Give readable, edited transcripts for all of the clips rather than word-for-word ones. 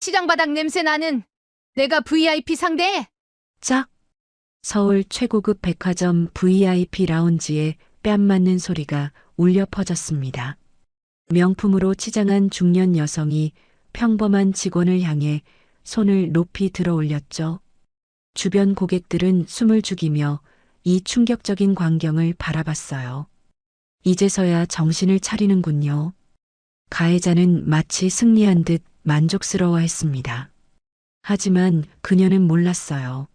시장바닥 냄새 나는 내가 VIP 상대해. 짝! 서울 최고급 백화점 VIP 라운지에 뺨 맞는 소리가 울려 퍼졌습니다. 명품으로 치장한 중년 여성이 평범한 직원을 향해 손을 높이 들어 올렸죠. 주변 고객들은 숨을 죽이며 이 충격적인 광경을 바라봤어요. 이제서야 정신을 차리는군요. 가해자는 마치 승리한 듯 만족스러워했습니다. 하지만 그녀는 몰랐어요.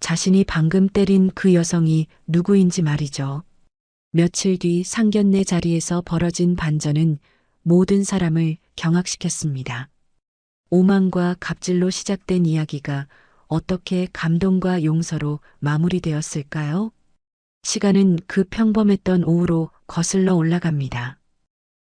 자신이 방금 때린 그 여성이 누구인지 말이죠. 며칠 뒤 상견례 자리에서 벌어진 반전은 모든 사람을 경악시켰습니다. 오만과 갑질로 시작된 이야기가 어떻게 감동과 용서로 마무리되었을까요? 시간은 그 평범했던 오후로 거슬러 올라갑니다.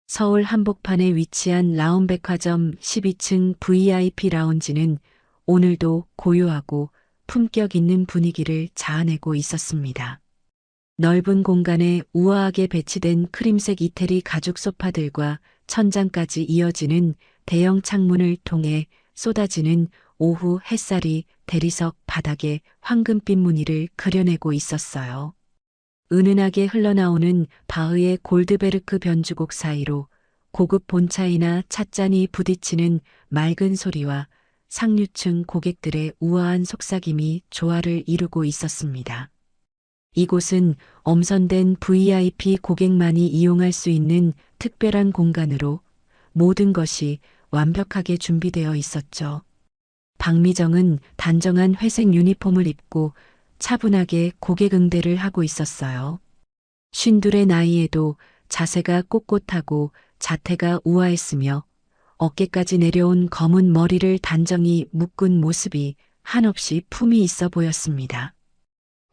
서울 한복판에 위치한 라운백화점 12층 VIP 라운지는 오늘도 고요하고 품격 있는 분위기를 자아내고 있었습니다. 넓은 공간에 우아하게 배치된 크림색 이태리 가죽 소파들과 천장까지 이어지는 대형 창문을 통해 쏟아지는 오후 햇살이 대리석 바닥에 황금빛 무늬를 그려내고 있었어요. 은은하게 흘러나오는 바흐의 골드베르크 변주곡 사이로 고급 본차이나 찻잔이 부딪히는 맑은 소리와 상류층 고객들의 우아한 속삭임이 조화를 이루고 있었습니다. 이곳은 엄선된 VIP 고객만이 이용할 수 있는 특별한 공간으로 모든 것이 완벽하게 준비되어 있었죠. 박미정은 단정한 회색 유니폼을 입고 차분하게 고객 응대를 하고 있었어요. 쉰둘의 나이에도 자세가 꼿꼿하고 자태가 우아했으며 어깨까지 내려온 검은 머리를 단정히 묶은 모습이 한없이 품이 있어 보였습니다.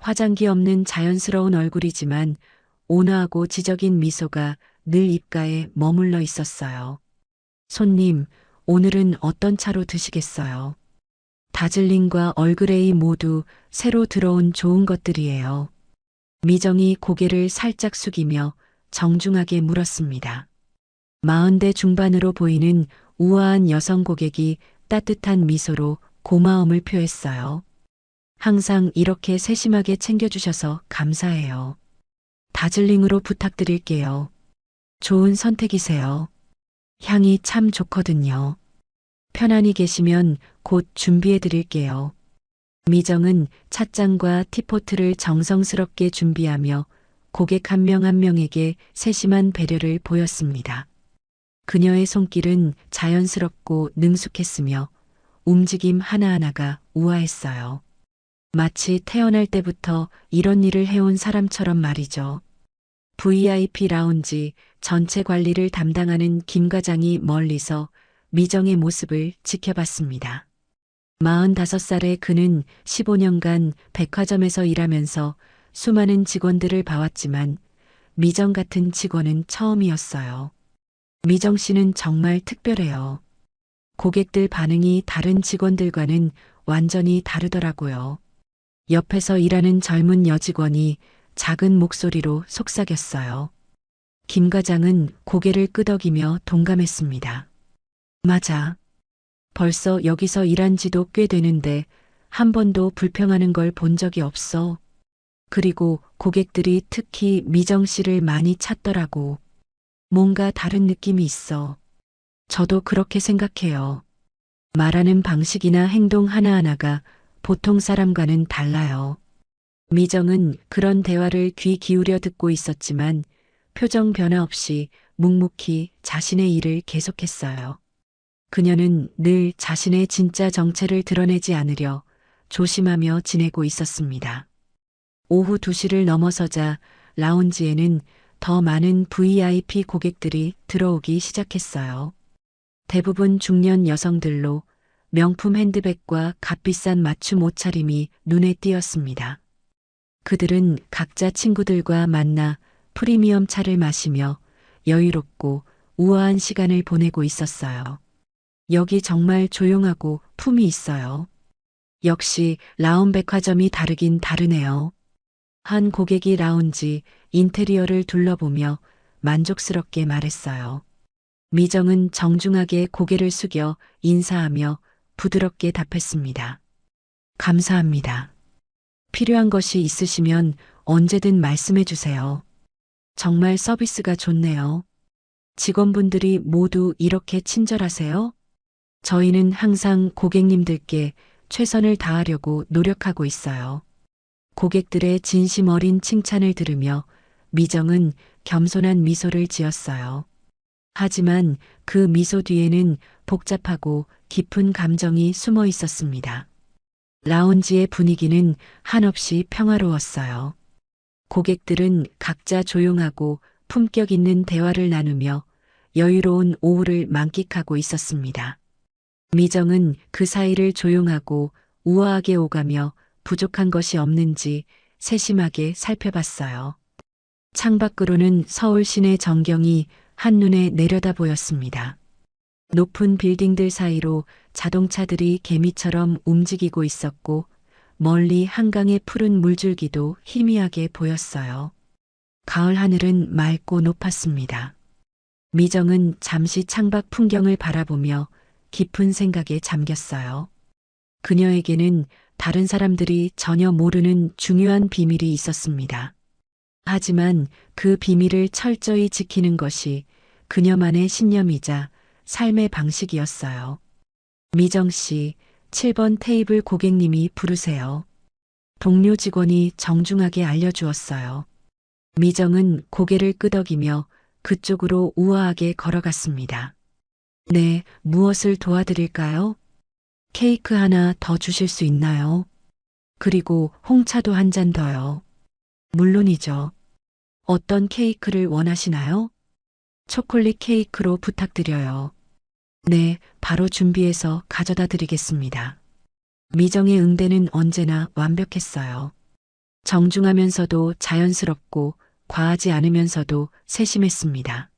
화장기 없는 자연스러운 얼굴이지만 온화하고 지적인 미소가 늘 입가에 머물러 있었어요. 손님, 오늘은 어떤 차로 드시겠어요? 다즐링과 얼그레이 모두 새로 들어온 좋은 것들이에요. 미정이 고개를 살짝 숙이며 정중하게 물었습니다. 40대 중반으로 보이는 우아한 여성 고객이 따뜻한 미소로 고마움을 표했어요. 항상 이렇게 세심하게 챙겨주셔서 감사해요. 다즐링으로 부탁드릴게요. 좋은 선택이세요. 향이 참 좋거든요. 편안히 계시면 곧 준비해 드릴게요. 미정은 찻잔과 티포트를 정성스럽게 준비하며 고객 한 명 한 명에게 세심한 배려를 보였습니다. 그녀의 손길은 자연스럽고 능숙했으며 움직임 하나하나가 우아했어요. 마치 태어날 때부터 이런 일을 해온 사람처럼 말이죠. VIP 라운지 전체 관리를 담당하는 김 과장이 멀리서 미정의 모습을 지켜봤습니다. 45살의 그는 15년간 백화점에서 일하면서 수많은 직원들을 봐왔지만 미정 같은 직원은 처음이었어요. 미정 씨는 정말 특별해요. 고객들 반응이 다른 직원들과는 완전히 다르더라고요. 옆에서 일하는 젊은 여직원이 작은 목소리로 속삭였어요. 김 과장은 고개를 끄덕이며 동감했습니다. 맞아. 벌써 여기서 일한 지도 꽤 되는데 한 번도 불평하는 걸 본 적이 없어. 그리고 고객들이 특히 미정 씨를 많이 찾더라고. 뭔가 다른 느낌이 있어. 저도 그렇게 생각해요. 말하는 방식이나 행동 하나하나가 보통 사람과는 달라요. 미정은 그런 대화를 귀 기울여 듣고 있었지만 표정 변화 없이 묵묵히 자신의 일을 계속했어요. 그녀는 늘 자신의 진짜 정체를 드러내지 않으려 조심하며 지내고 있었습니다. 오후 2시를 넘어서자 라운지에는 더 많은 VIP 고객들이 들어오기 시작했어요. 대부분 중년 여성들로 명품 핸드백과 값비싼 맞춤 옷차림이 눈에 띄었습니다. 그들은 각자 친구들과 만나 프리미엄 차를 마시며 여유롭고 우아한 시간을 보내고 있었어요. 여기 정말 조용하고 품이 있어요. 역시 라운 백화점이 다르긴 다르네요. 한 고객이 라운지 인테리어를 둘러보며 만족스럽게 말했어요. 미정은 정중하게 고개를 숙여 인사하며 부드럽게 답했습니다. 감사합니다. 필요한 것이 있으시면 언제든 말씀해 주세요. 정말 서비스가 좋네요. 직원분들이 모두 이렇게 친절하세요? 저희는 항상 고객님들께 최선을 다하려고 노력하고 있어요. 고객들의 진심 어린 칭찬을 들으며 미정은 겸손한 미소를 지었어요. 하지만 그 미소 뒤에는 복잡하고 깊은 감정이 숨어 있었습니다. 라운지의 분위기는 한없이 평화로웠어요. 고객들은 각자 조용하고 품격 있는 대화를 나누며 여유로운 오후를 만끽하고 있었습니다. 미정은 그 사이를 조용하고 우아하게 오가며 부족한 것이 없는지 세심하게 살펴봤어요. 창밖으로는 서울 시내 전경이 한눈에 내려다 보였습니다. 높은 빌딩들 사이로 자동차들이 개미처럼 움직이고 있었고 멀리 한강의 푸른 물줄기도 희미하게 보였어요. 가을 하늘은 맑고 높았습니다. 미정은 잠시 창밖 풍경을 바라보며 깊은 생각에 잠겼어요. 그녀에게는 다른 사람들이 전혀 모르는 중요한 비밀이 있었습니다. 하지만 그 비밀을 철저히 지키는 것이 그녀만의 신념이자 삶의 방식이었어요. 미정 씨, 7번 테이블 고객님이 부르세요. 동료 직원이 정중하게 알려주었어요. 미정은 고개를 끄덕이며 그쪽으로 우아하게 걸어갔습니다. 네, 무엇을 도와드릴까요? 케이크 하나 더 주실 수 있나요? 그리고 홍차도 한 잔 더요. 물론이죠. 어떤 케이크를 원하시나요? 초콜릿 케이크로 부탁드려요. 네, 바로 준비해서 가져다 드리겠습니다. 미정의 응대는 언제나 완벽했어요. 정중하면서도 자연스럽고 과하지 않으면서도 세심했습니다.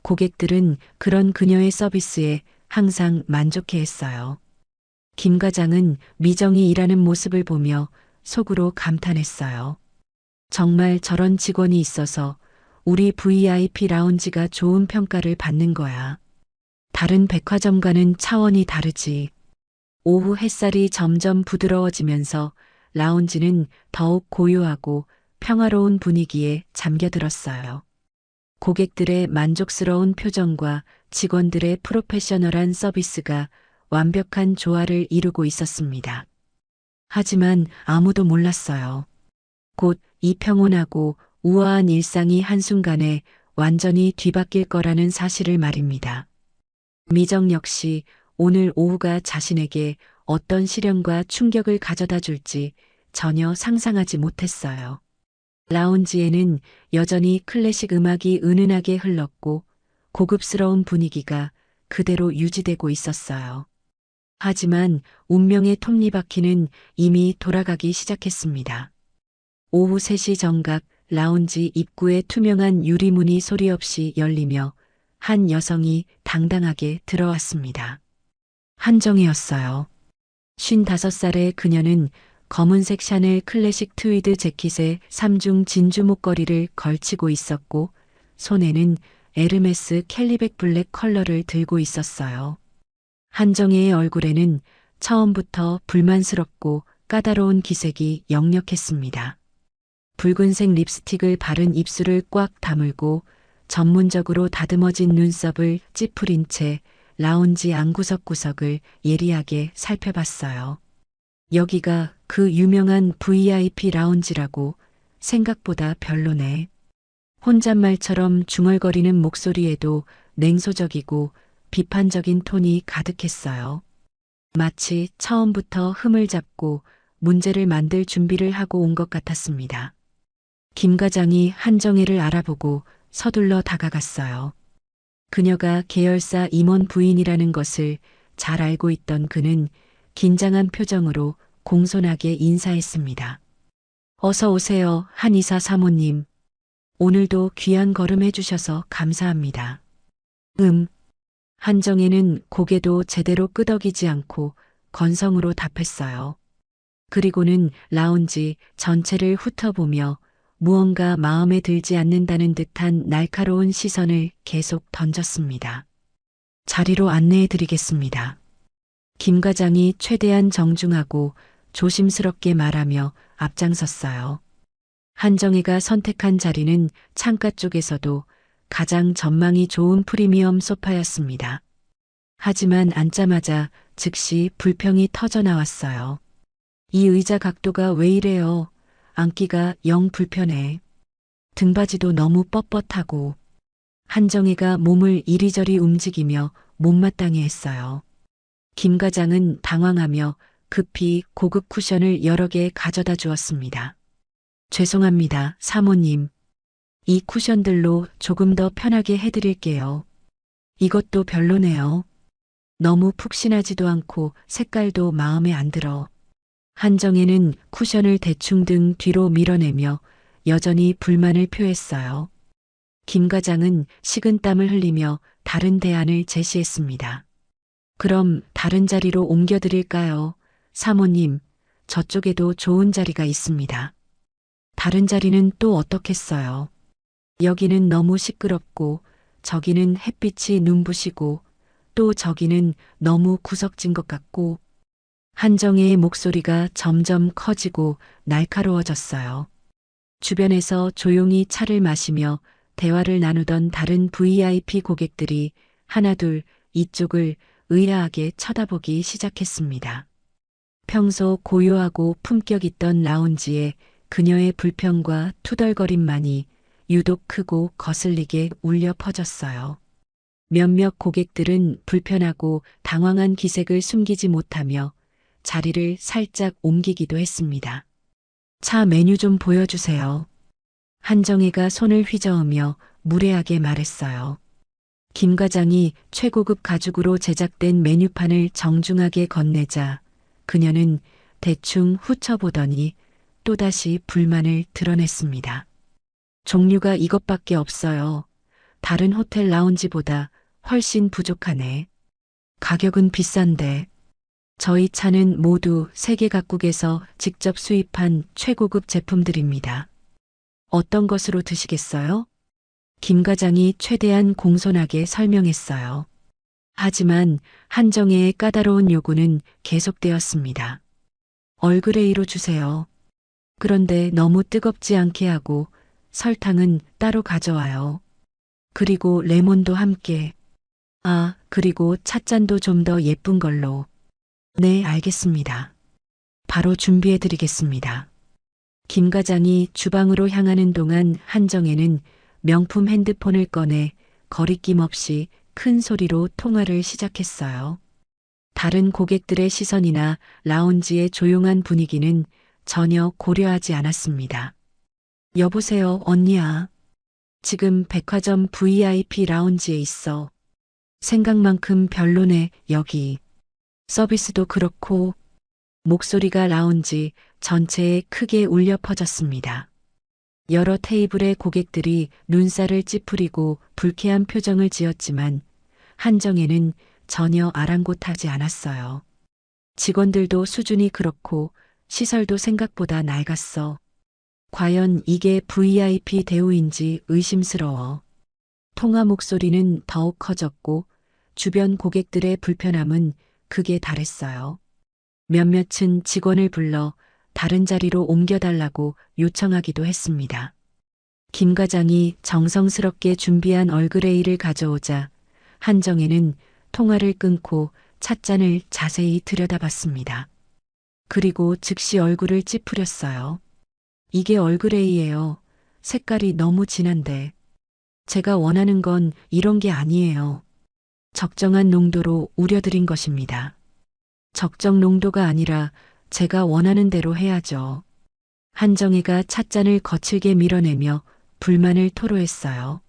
고객들은 그런 그녀의 서비스에 항상 만족해 했어요. 김 과장은 미정이 일하는 모습을 보며 속으로 감탄했어요. 정말 저런 직원이 있어서 우리 VIP 라운지가 좋은 평가를 받는 거야. 다른 백화점과는 차원이 다르지. 오후 햇살이 점점 부드러워지면서 라운지는 더욱 고요하고 평화로운 분위기에 잠겨들었어요. 고객들의 만족스러운 표정과 직원들의 프로페셔널한 서비스가 완벽한 조화를 이루고 있었습니다. 하지만 아무도 몰랐어요. 곧 이 평온하고 우아한 일상이 한순간에 완전히 뒤바뀔 거라는 사실을 말입니다. 미정 역시 오늘 오후가 자신에게 어떤 시련과 충격을 가져다 줄지 전혀 상상하지 못했어요. 라운지에는 여전히 클래식 음악이 은은하게 흘렀고 고급스러운 분위기가 그대로 유지되고 있었어요. 하지만 운명의 톱니바퀴는 이미 돌아가기 시작했습니다. 오후 3시 정각 라운지 입구에 투명한 유리문이 소리 없이 열리며 한 여성이 당당하게 들어왔습니다. 한정혜였어요. 55살의 그녀는 검은색 샤넬 클래식 트위드 재킷에 3중 진주 목걸이를 걸치고 있었고 손에는 에르메스 캘리백 블랙 컬러를 들고 있었어요. 한정혜의 얼굴에는 처음부터 불만스럽고 까다로운 기색이 역력했습니다. 붉은색 립스틱을 바른 입술을 꽉 다물고 전문적으로 다듬어진 눈썹을 찌푸린 채 라운지 안구석구석을 예리하게 살펴봤어요. 여기가 그 유명한 VIP 라운지라고. 생각보다 별로네. 혼잣말처럼 중얼거리는 목소리에도 냉소적이고 비판적인 톤이 가득했어요. 마치 처음부터 흠을 잡고 문제를 만들 준비를 하고 온 것 같았습니다. 김 과장이 한정혜를 알아보고 서둘러 다가갔어요. 그녀가 계열사 임원 부인이라는 것을 잘 알고 있던 그는 긴장한 표정으로 공손하게 인사했습니다. 어서 오세요, 한의사 사모님. 오늘도 귀한 걸음 해주셔서 감사합니다. 한정혜는 고개도 제대로 끄덕이지 않고 건성으로 답했어요. 그리고는 라운지 전체를 훑어보며 무언가 마음에 들지 않는다는 듯한 날카로운 시선을 계속 던졌습니다. 자리로 안내해 드리겠습니다. 김 과장이 최대한 정중하고 조심스럽게 말하며 앞장섰어요. 한정희가 선택한 자리는 창가 쪽에서도 가장 전망이 좋은 프리미엄 소파였습니다. 하지만 앉자마자 즉시 불평이 터져 나왔어요. 이 의자 각도가 왜 이래요? 앉기가 영 불편해. 등받이도 너무 뻣뻣하고. 한정희가 몸을 이리저리 움직이며 못마땅해 했어요. 김 과장은 당황하며 급히 고급 쿠션을 여러 개 가져다 주었습니다. 죄송합니다, 사모님. 이 쿠션들로 조금 더 편하게 해드릴게요. 이것도 별로네요. 너무 푹신하지도 않고 색깔도 마음에 안 들어. 한정희는 쿠션을 대충 등 뒤로 밀어내며 여전히 불만을 표했어요. 김 과장은 식은땀을 흘리며 다른 대안을 제시했습니다. 그럼 다른 자리로 옮겨드릴까요? 사모님, 저쪽에도 좋은 자리가 있습니다. 다른 자리는 또 어떻겠어요? 여기는 너무 시끄럽고, 저기는 햇빛이 눈부시고, 또 저기는 너무 구석진 것 같고. 한정혜의 목소리가 점점 커지고 날카로워졌어요. 주변에서 조용히 차를 마시며 대화를 나누던 다른 VIP 고객들이 하나둘 이쪽을 의아하게 쳐다보기 시작했습니다. 평소 고요하고 품격 있던 라운지에 그녀의 불평과 투덜거림만이 유독 크고 거슬리게 울려 퍼졌어요. 몇몇 고객들은 불편하고 당황한 기색을 숨기지 못하며 자리를 살짝 옮기기도 했습니다. 차 메뉴 좀 보여주세요. 한정희가 손을 휘저으며 무례하게 말했어요. 김 과장이 최고급 가죽으로 제작된 메뉴판을 정중하게 건네자 그녀는 대충 훑어보더니 또다시 불만을 드러냈습니다. 종류가 이것밖에 없어요. 다른 호텔 라운지보다 훨씬 부족하네. 가격은 비싼데. 저희 차는 모두 세계 각국에서 직접 수입한 최고급 제품들입니다. 어떤 것으로 드시겠어요? 김 과장이 최대한 공손하게 설명했어요. 하지만 한정혜의 까다로운 요구는 계속되었습니다. 얼그레이로 주세요. 그런데 너무 뜨겁지 않게 하고 설탕은 따로 가져와요. 그리고 레몬도 함께. 아, 그리고 찻잔도 좀 더 예쁜 걸로. 네, 알겠습니다. 바로 준비해 드리겠습니다. 김 과장이 주방으로 향하는 동안 한정혜는 명품 핸드폰을 꺼내 거리낌 없이 큰 소리로 통화를 시작했어요. 다른 고객들의 시선이나 라운지의 조용한 분위기는 전혀 고려하지 않았습니다. 여보세요, 언니야. 지금 백화점 VIP 라운지에 있어. 생각만큼 별로네, 여기. 서비스도 그렇고. 목소리가 라운지 전체에 크게 울려 퍼졌습니다. 여러 테이블의 고객들이 눈살을 찌푸리고 불쾌한 표정을 지었지만 한정혜는 전혀 아랑곳하지 않았어요. 직원들도 수준이 그렇고 시설도 생각보다 낡았어. 과연 이게 VIP 대우인지 의심스러워. 통화 목소리는 더욱 커졌고 주변 고객들의 불편함은 극에 달했어요. 몇몇은 직원을 불러 다른 자리로 옮겨달라고 요청하기도 했습니다. 김 과장이 정성스럽게 준비한 얼그레이를 가져오자 한정혜는 통화를 끊고 찻잔을 자세히 들여다봤습니다. 그리고 즉시 얼굴을 찌푸렸어요. 이게 얼그레이예요. 색깔이 너무 진한데. 제가 원하는 건 이런 게 아니에요. 적정한 농도로 우려드린 것입니다. 적정 농도가 아니라 제가 원하는 대로 해야죠. 한정희가 찻잔을 거칠게 밀어내며 불만을 토로했어요.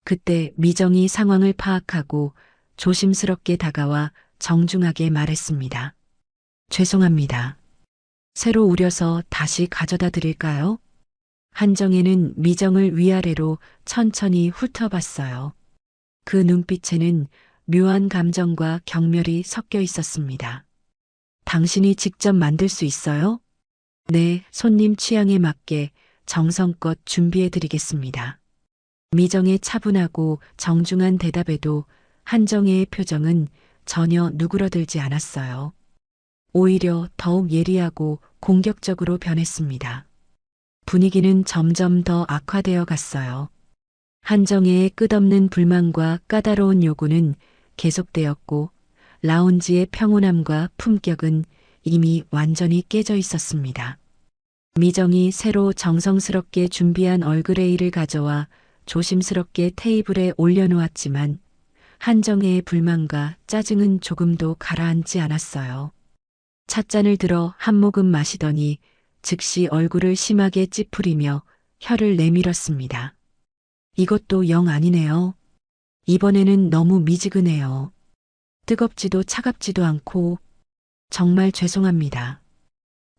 그때 미정이 상황을 파악하고 조심스럽게 다가와 정중하게 말했습니다. 죄송합니다. 새로 우려서 다시 가져다 드릴까요? 한정희는 미정을 위아래로 천천히 훑어봤어요. 그 눈빛에는 묘한 감정과 경멸이 섞여 있었습니다. 당신이 직접 만들 수 있어요? 네, 손님 취향에 맞게 정성껏 준비해 드리겠습니다. 미정의 차분하고 정중한 대답에도 한정혜의 표정은 전혀 누그러들지 않았어요. 오히려 더욱 예리하고 공격적으로 변했습니다. 분위기는 점점 더 악화되어 갔어요. 한정혜의 끝없는 불만과 까다로운 요구는 계속되었고 라운지의 평온함과 품격은 이미 완전히 깨져 있었습니다. 미정이 새로 정성스럽게 준비한 얼그레이를 가져와 조심스럽게 테이블에 올려놓았지만 한정혜의 불만과 짜증은 조금도 가라앉지 않았어요. 찻잔을 들어 한 모금 마시더니 즉시 얼굴을 심하게 찌푸리며 혀를 내밀었습니다. 이것도 영 아니네요. 이번에는 너무 미지근해요. 뜨겁지도 차갑지도 않고 정말 죄송합니다.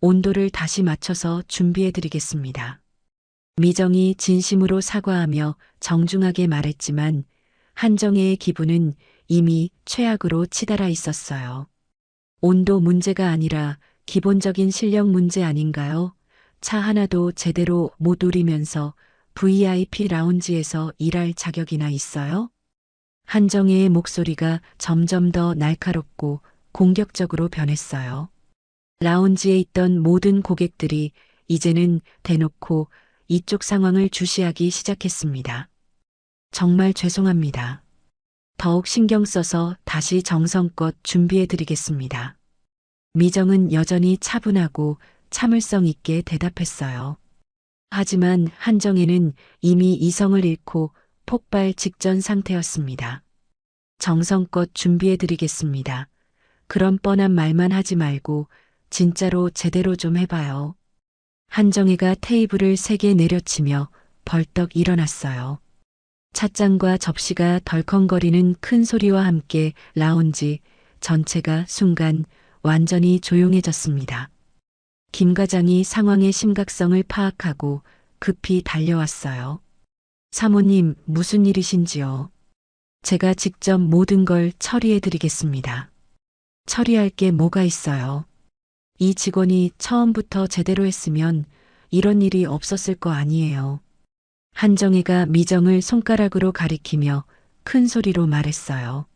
온도를 다시 맞춰서 준비해드리겠습니다. 미정이 진심으로 사과하며 정중하게 말했지만 한정혜의 기분은 이미 최악으로 치달아 있었어요. 온도 문제가 아니라 기본적인 실력 문제 아닌가요? 차 하나도 제대로 못 우리면서 VIP 라운지에서 일할 자격이나 있어요? 한정혜의 목소리가 점점 더 날카롭고 공격적으로 변했어요. 라운지에 있던 모든 고객들이 이제는 대놓고 이쪽 상황을 주시하기 시작했습니다. 정말 죄송합니다. 더욱 신경 써서 다시 정성껏 준비해드리겠습니다. 미정은 여전히 차분하고 참을성 있게 대답했어요. 하지만 한정혜는 이미 이성을 잃고 폭발 직전 상태였습니다. 정성껏 준비해드리겠습니다. 그런 뻔한 말만 하지 말고 진짜로 제대로 좀 해봐요. 한정혜가 테이블을 3개 내려치며 벌떡 일어났어요. 찻잔과 접시가 덜컹거리는 큰 소리와 함께 라운지 전체가 순간 완전히 조용해졌습니다. 김 과장이 상황의 심각성을 파악하고 급히 달려왔어요. 사모님, 무슨 일이신지요? 제가 직접 모든 걸 처리해드리겠습니다. 처리할 게 뭐가 있어요? 이 직원이 처음부터 제대로 했으면 이런 일이 없었을 거 아니에요. 한정혜가 미정을 손가락으로 가리키며 큰 소리로 말했어요.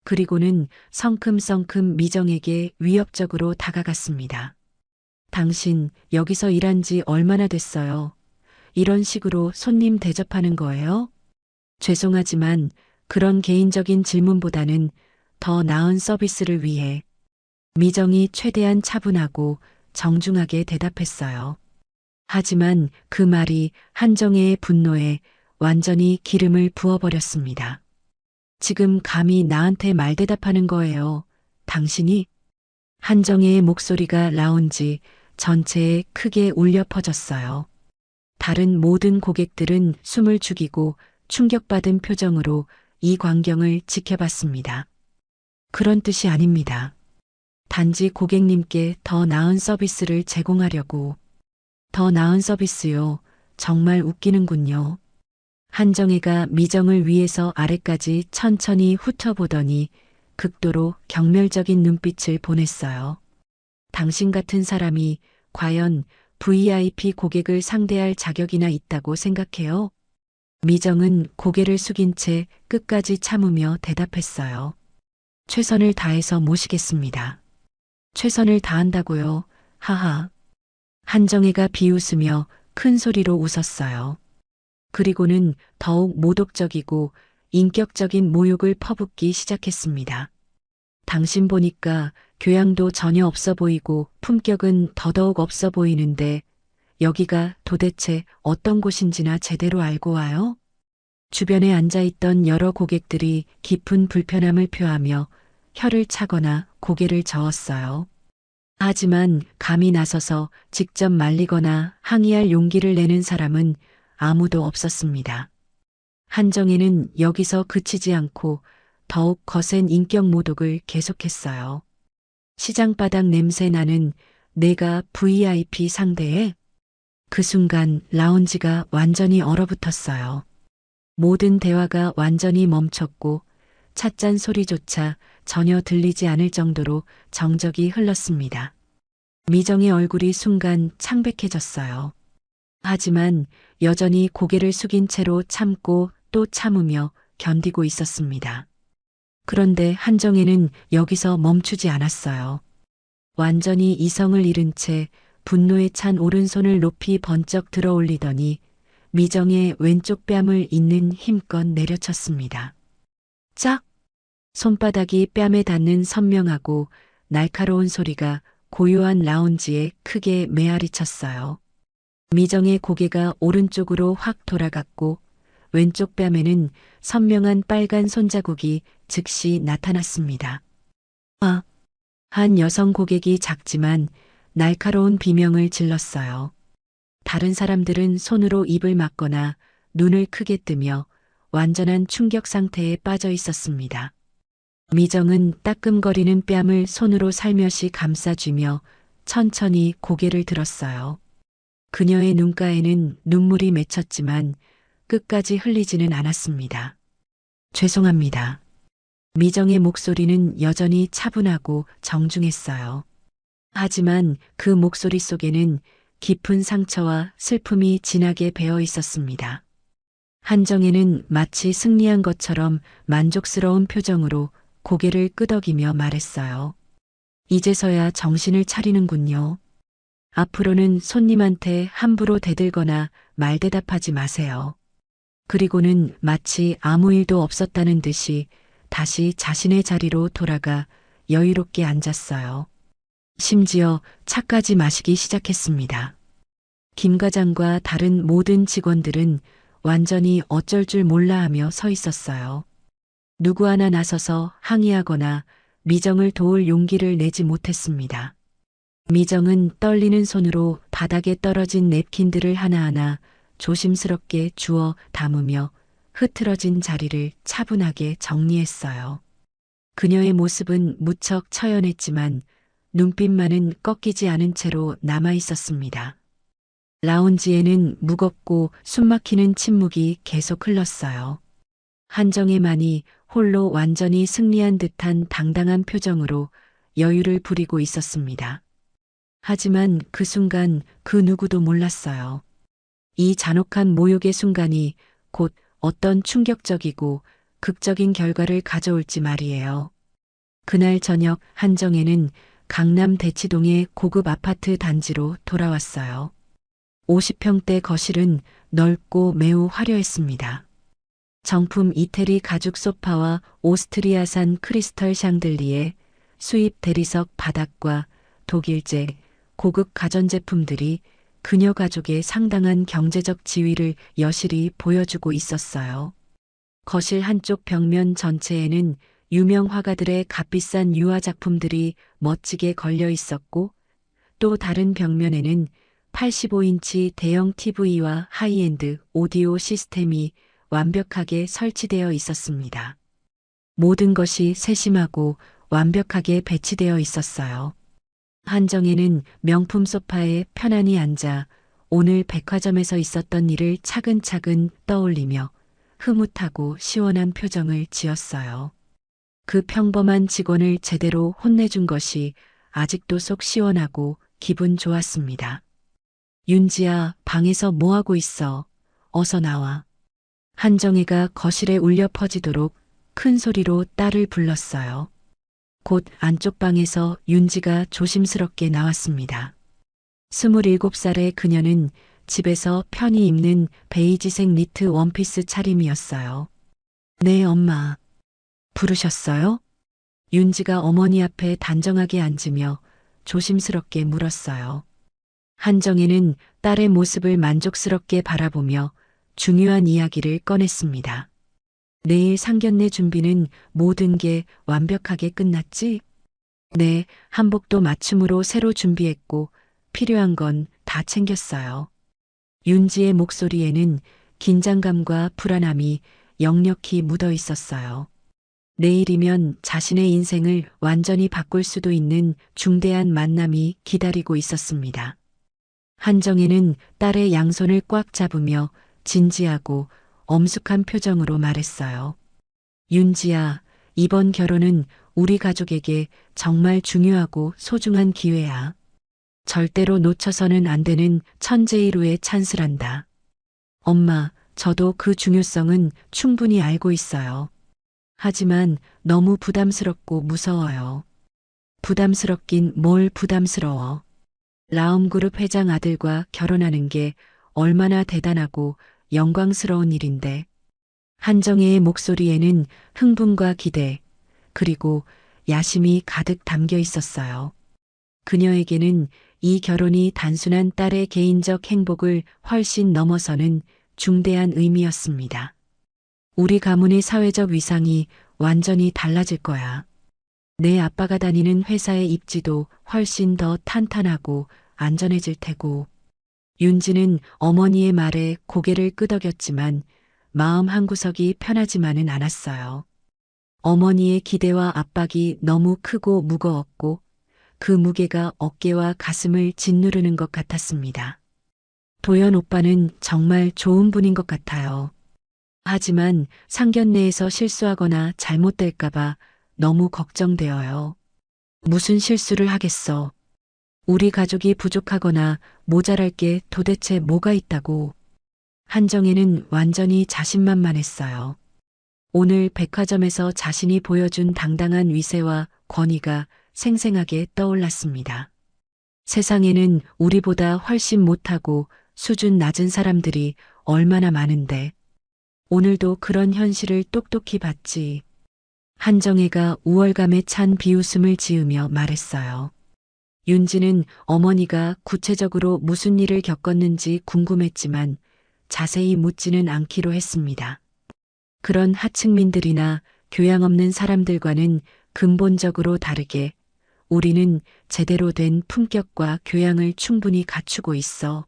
그리고는 성큼성큼 미정에게 위협적으로 다가갔습니다. 당신 여기서 일한 지 얼마나 됐어요? 이런 식으로 손님 대접하는 거예요? 죄송하지만 그런 개인적인 질문보다는 더 나은 서비스를 위해 미정이 최대한 차분하고 정중하게 대답했어요. 하지만 그 말이 한정혜의 분노에 완전히 기름을 부어버렸습니다. 지금 감히 나한테 말대답하는 거예요. 당신이? 한정혜의 목소리가 라운지 전체에 크게 울려 퍼졌어요. 다른 모든 고객들은 숨을 죽이고 충격받은 표정으로 이 광경을 지켜봤습니다. 그런 뜻이 아닙니다. 단지 고객님께 더 나은 서비스를 제공하려고. 더 나은 서비스요. 정말 웃기는군요. 한정혜가 미정을 위에서 아래까지 천천히 훑어보더니 극도로 경멸적인 눈빛을 보냈어요. 당신 같은 사람이 과연 VIP 고객을 상대할 자격이나 있다고 생각해요? 미정은 고개를 숙인 채 끝까지 참으며 대답했어요. 최선을 다해서 모시겠습니다. 최선을 다한다고요? 하하. 한정혜가 비웃으며 큰 소리로 웃었어요. 그리고는 더욱 모독적이고 인격적인 모욕을 퍼붓기 시작했습니다. 당신 보니까 교양도 전혀 없어 보이고 품격은 더더욱 없어 보이는데 여기가 도대체 어떤 곳인지나 제대로 알고 와요? 주변에 앉아있던 여러 고객들이 깊은 불편함을 표하며 혀를 차거나 고개를 저었어요. 하지만 감히 나서서 직접 말리거나 항의할 용기를 내는 사람은 아무도 없었습니다. 한정혜는 여기서 그치지 않고 더욱 거센 인격 모독을 계속했어요. 시장바닥 냄새 나는 내가 VIP 상대에? 그 순간 라운지가 완전히 얼어붙었어요. 모든 대화가 완전히 멈췄고 찻잔 소리조차 전혀 들리지 않을 정도로 정적이 흘렀습니다. 미정의 얼굴이 순간 창백해졌어요. 하지만 여전히 고개를 숙인 채로 참고 또 참으며 견디고 있었습니다. 그런데 한정혜는 여기서 멈추지 않았어요. 완전히 이성을 잃은 채 분노에 찬 오른손을 높이 번쩍 들어 올리더니 미정의 왼쪽 뺨을 있는 힘껏 내려쳤습니다. 짝! 손바닥이 뺨에 닿는 선명하고 날카로운 소리가 고요한 라운지에 크게 메아리쳤어요. 미정의 고개가 오른쪽으로 확 돌아갔고 왼쪽 뺨에는 선명한 빨간 손자국이 즉시 나타났습니다. 아! 한 여성 고객이 작지만 날카로운 비명을 질렀어요. 다른 사람들은 손으로 입을 막거나 눈을 크게 뜨며 완전한 충격 상태에 빠져 있었습니다. 미정은 따끔거리는 뺨을 손으로 살며시 감싸쥐며 천천히 고개를 들었어요. 그녀의 눈가에는 눈물이 맺혔지만 끝까지 흘리지는 않았습니다. 죄송합니다. 미정의 목소리는 여전히 차분하고 정중했어요. 하지만 그 목소리 속에는 깊은 상처와 슬픔이 진하게 배어 있었습니다. 한정혜는 마치 승리한 것처럼 만족스러운 표정으로 고개를 끄덕이며 말했어요. 이제서야 정신을 차리는군요. 앞으로는 손님한테 함부로 대들거나 말대답하지 마세요. 그리고는 마치 아무 일도 없었다는 듯이 다시 자신의 자리로 돌아가 여유롭게 앉았어요. 심지어 차까지 마시기 시작했습니다. 김 과장과 다른 모든 직원들은 완전히 어쩔 줄 몰라 하며 서 있었어요. 누구 하나 나서서 항의하거나 미정을 도울 용기를 내지 못했습니다. 미정은 떨리는 손으로 바닥에 떨어진 냅킨들을 하나하나 조심스럽게 주워 담으며 흐트러진 자리를 차분하게 정리했어요. 그녀의 모습은 무척 처연했지만 눈빛만은 꺾이지 않은 채로 남아 있었습니다. 라운지에는 무겁고 숨막히는 침묵이 계속 흘렀어요. 한정혜만이 홀로 완전히 승리한 듯한 당당한 표정으로 여유를 부리고 있었습니다. 하지만 그 순간 그 누구도 몰랐어요. 이 잔혹한 모욕의 순간이 곧 어떤 충격적이고 극적인 결과를 가져올지 말이에요. 그날 저녁 한정혜는 강남 대치동의 고급 아파트 단지로 돌아왔어요. 50평대 거실은 넓고 매우 화려했습니다. 정품 이태리 가죽 소파와 오스트리아산 크리스털 샹들리에 수입 대리석 바닥과 독일제 고급 가전제품들이 그녀 가족의 상당한 경제적 지위를 여실히 보여주고 있었어요. 거실 한쪽 벽면 전체에는 유명 화가들의 값비싼 유화 작품들이 멋지게 걸려 있었고 또 다른 벽면에는 85인치 대형 TV와 하이엔드 오디오 시스템이 완벽하게 설치되어 있었습니다. 모든 것이 세심하고 완벽하게 배치되어 있었어요. 한정혜는 명품 소파에 편안히 앉아 오늘 백화점에서 있었던 일을 차근차근 떠올리며 흐뭇하고 시원한 표정을 지었어요. 그 평범한 직원을 제대로 혼내준 것이 아직도 속 시원하고 기분 좋았습니다. 윤지야, 방에서 뭐하고 있어? 어서 나와. 한정혜가 거실에 울려 퍼지도록 큰 소리로 딸을 불렀어요. 곧 안쪽 방에서 윤지가 조심스럽게 나왔습니다. 27살의 그녀는 집에서 편히 입는 베이지색 니트 원피스 차림이었어요. 네, 엄마. 부르셨어요? 윤지가 어머니 앞에 단정하게 앉으며 조심스럽게 물었어요. 한정혜는 딸의 모습을 만족스럽게 바라보며 중요한 이야기를 꺼냈습니다. 내일 상견례 준비는 모든 게 완벽하게 끝났지? 네, 한복도 맞춤으로 새로 준비했고 필요한 건 다 챙겼어요. 윤지의 목소리에는 긴장감과 불안함이 역력히 묻어 있었어요. 내일이면 자신의 인생을 완전히 바꿀 수도 있는 중대한 만남이 기다리고 있었습니다. 한정혜는 딸의 양손을 꽉 잡으며 진지하고 엄숙한 표정으로 말했어요. 윤지야, 이번 결혼은 우리 가족에게 정말 중요하고 소중한 기회야. 절대로 놓쳐서는 안 되는 천재일우의 찬스란다. 엄마, 저도 그 중요성은 충분히 알고 있어요. 하지만 너무 부담스럽고 무서워요. 부담스럽긴 뭘 부담스러워. 라움그룹 회장 아들과 결혼하는 게 얼마나 대단하고 영광스러운 일인데. 한정혜의 목소리에는 흥분과 기대, 그리고 야심이 가득 담겨 있었어요. 그녀에게는 이 결혼이 단순한 딸의 개인적 행복을 훨씬 넘어서는 중대한 의미였습니다. 우리 가문의 사회적 위상이 완전히 달라질 거야. 내 아빠가 다니는 회사의 입지도 훨씬 더 탄탄하고 안전해질 테고. 윤지는 어머니의 말에 고개를 끄덕였지만 마음 한구석이 편하지만은 않았어요. 어머니의 기대와 압박이 너무 크고 무거웠고 그 무게가 어깨와 가슴을 짓누르는 것 같았습니다. 도연 오빠는 정말 좋은 분인 것 같아요. 하지만 상견례에서 실수하거나 잘못될까봐 너무 걱정되어요. 무슨 실수를 하겠어. 우리 가족이 부족하거나 모자랄 게 도대체 뭐가 있다고. 한정혜는 완전히 자신만만했어요. 오늘 백화점에서 자신이 보여준 당당한 위세와 권위가 생생하게 떠올랐습니다. 세상에는 우리보다 훨씬 못하고 수준 낮은 사람들이 얼마나 많은데 오늘도 그런 현실을 똑똑히 봤지. 한정혜가 우월감에 찬 비웃음을 지으며 말했어요. 윤지는 어머니가 구체적으로 무슨 일을 겪었는지 궁금했지만 자세히 묻지는 않기로 했습니다. 그런 하층민들이나 교양 없는 사람들과는 근본적으로 다르게 우리는 제대로 된 품격과 교양을 충분히 갖추고 있어.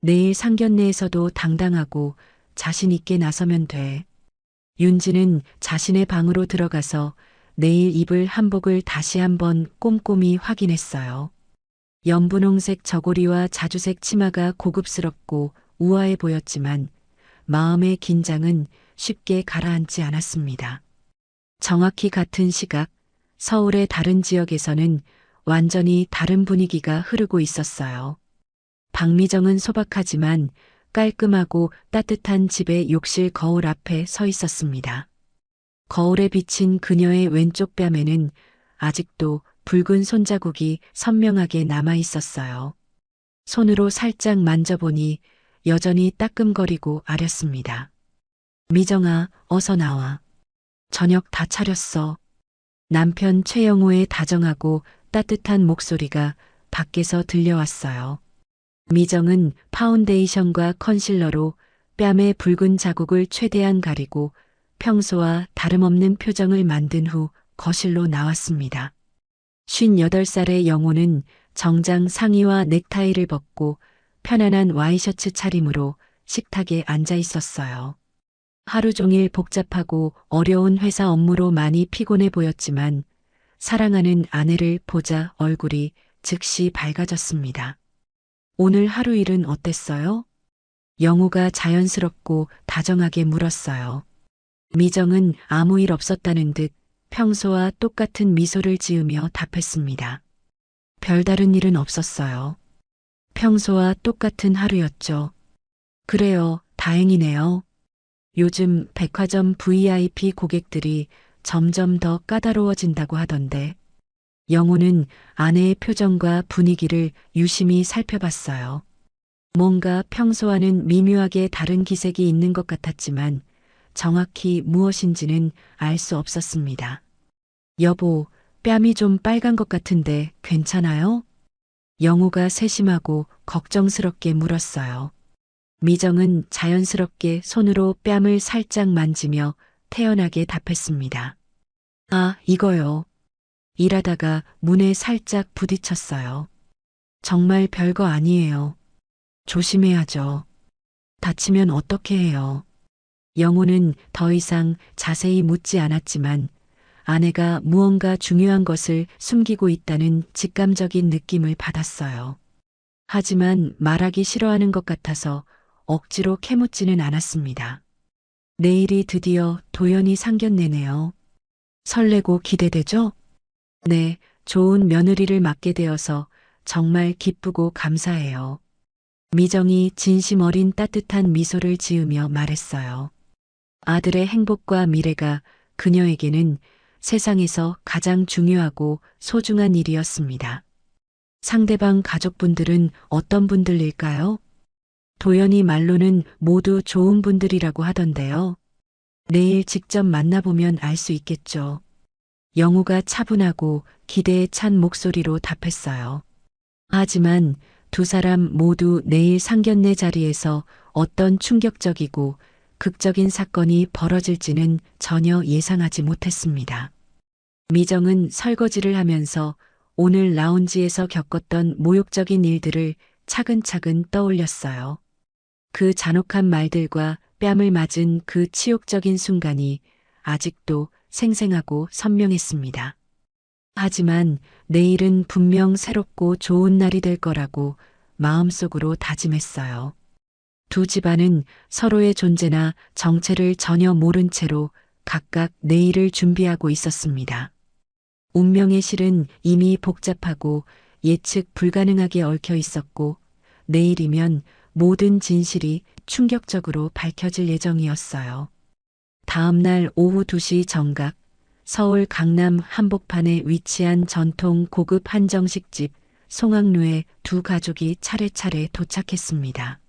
내일 상견례에서도 당당하고 자신 있게 나서면 돼. 윤지는 자신의 방으로 들어가서 내일 입을 한복을 다시 한번 꼼꼼히 확인했어요. 연분홍색 저고리와 자주색 치마가 고급스럽고 우아해 보였지만 마음의 긴장은 쉽게 가라앉지 않았습니다. 정확히 같은 시각, 서울의 다른 지역에서는 완전히 다른 분위기가 흐르고 있었어요. 박미정은 소박하지만 깔끔하고 따뜻한 집의 욕실 거울 앞에 서 있었습니다. 거울에 비친 그녀의 왼쪽 뺨에는 아직도 붉은 손자국이 선명하게 남아 있었어요. 손으로 살짝 만져보니 여전히 따끔거리고 아렸습니다. 미정아, 어서 나와. 저녁 다 차렸어. 남편 최영호의 다정하고 따뜻한 목소리가 밖에서 들려왔어요. 미정은 파운데이션과 컨실러로 뺨의 붉은 자국을 최대한 가리고 평소와 다름없는 표정을 만든 후 거실로 나왔습니다. 58살의 영호는 정장 상의와 넥타이를 벗고 편안한 와이셔츠 차림으로 식탁에 앉아 있었어요. 하루 종일 복잡하고 어려운 회사 업무로 많이 피곤해 보였지만 사랑하는 아내를 보자 얼굴이 즉시 밝아졌습니다. 오늘 하루 일은 어땠어요? 영호가 자연스럽고 다정하게 물었어요. 미정은 아무 일 없었다는 듯 평소와 똑같은 미소를 지으며 답했습니다. 별다른 일은 없었어요. 평소와 똑같은 하루였죠. 그래요, 다행이네요. 요즘 백화점 VIP 고객들이 점점 더 까다로워진다고 하던데. 영호는 아내의 표정과 분위기를 유심히 살펴봤어요. 뭔가 평소와는 미묘하게 다른 기색이 있는 것 같았지만 정확히 무엇인지는 알 수 없었습니다. 여보, 뺨이 좀 빨간 것 같은데 괜찮아요? 영호가 세심하고 걱정스럽게 물었어요. 미정은 자연스럽게 손으로 뺨을 살짝 만지며 태연하게 답했습니다. 아, 이거요. 일하다가 문에 살짝 부딪혔어요. 정말 별거 아니에요. 조심해야죠. 다치면 어떻게 해요? 영호는 더 이상 자세히 묻지 않았지만 아내가 무언가 중요한 것을 숨기고 있다는 직감적인 느낌을 받았어요. 하지만 말하기 싫어하는 것 같아서 억지로 캐묻지는 않았습니다. 내일이 드디어 도연이 상견례네요. 설레고 기대되죠? 네, 좋은 며느리를 맡게 되어서 정말 기쁘고 감사해요. 미정이 진심 어린 따뜻한 미소를 지으며 말했어요. 아들의 행복과 미래가 그녀에게는 세상에서 가장 중요하고 소중한 일이었습니다. 상대방 가족분들은 어떤 분들일까요? 도연이 말로는 모두 좋은 분들이라고 하던데요. 내일 직접 만나보면 알 수 있겠죠. 영우가 차분하고 기대에 찬 목소리로 답했어요. 하지만 두 사람 모두 내일 상견례 자리에서 어떤 충격적이고 극적인 사건이 벌어질지는 전혀 예상하지 못했습니다. 미정은 설거지를 하면서 오늘 라운지에서 겪었던 모욕적인 일들을 차근차근 떠올렸어요. 그 잔혹한 말들과 뺨을 맞은 그 치욕적인 순간이 아직도 생생하고 선명했습니다. 하지만 내일은 분명 새롭고 좋은 날이 될 거라고 마음속으로 다짐했어요. 두 집안은 서로의 존재나 정체를 전혀 모른 채로 각각 내일을 준비하고 있었습니다. 운명의 실은 이미 복잡하고 예측 불가능하게 얽혀 있었고 내일이면 모든 진실이 충격적으로 밝혀질 예정이었어요. 다음 날 오후 2시 정각 서울 강남 한복판에 위치한 전통 고급 한정식집 송악루에 두 가족이 차례차례 도착했습니다.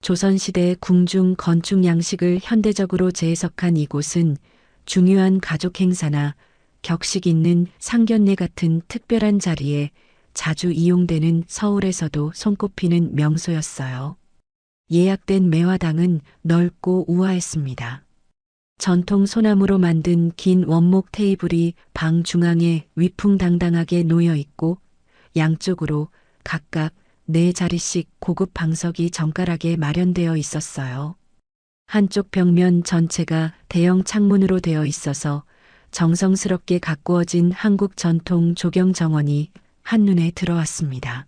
조선시대 궁중 건축 양식을 현대적으로 재해석한 이곳은 중요한 가족 행사나 격식 있는 상견례 같은 특별한 자리에 자주 이용되는 서울에서도 손꼽히는 명소였어요. 예약된 매화당은 넓고 우아했습니다. 전통 소나무로 만든 긴 원목 테이블이 방 중앙에 위풍당당하게 놓여 있고 양쪽으로 각각 4자리씩 고급 방석이 정갈하게 마련되어 있었어요. 한쪽 벽면 전체가 대형 창문으로 되어 있어서 정성스럽게 가꾸어진 한국 전통 조경 정원이 한눈에 들어왔습니다.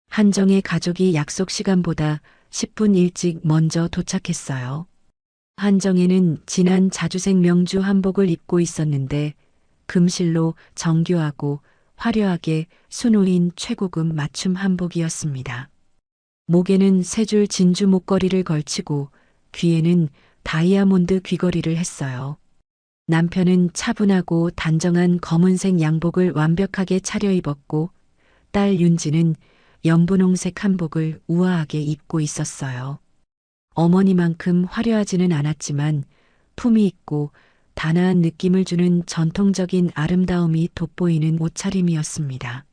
한정의 가족이 약속 시간보다 10분 일찍 먼저 도착했어요. 한정에는 진한 자주색 명주 한복을 입고 있었는데 금실로 정교하고 화려하게 수놓인 최고급 맞춤 한복이었습니다. 목에는 3줄 진주 목걸이를 걸치고 귀에는 다이아몬드 귀걸이를 했어요. 남편은 차분하고 단정한 검은색 양복을 완벽하게 차려입었고 딸 윤지는 연분홍색 한복을 우아하게 입고 있었어요. 어머니만큼 화려하지는 않았지만 품이 있고 단아한 느낌을 주는 전통적인 아름다움이 돋보이는 옷차림이었습니다.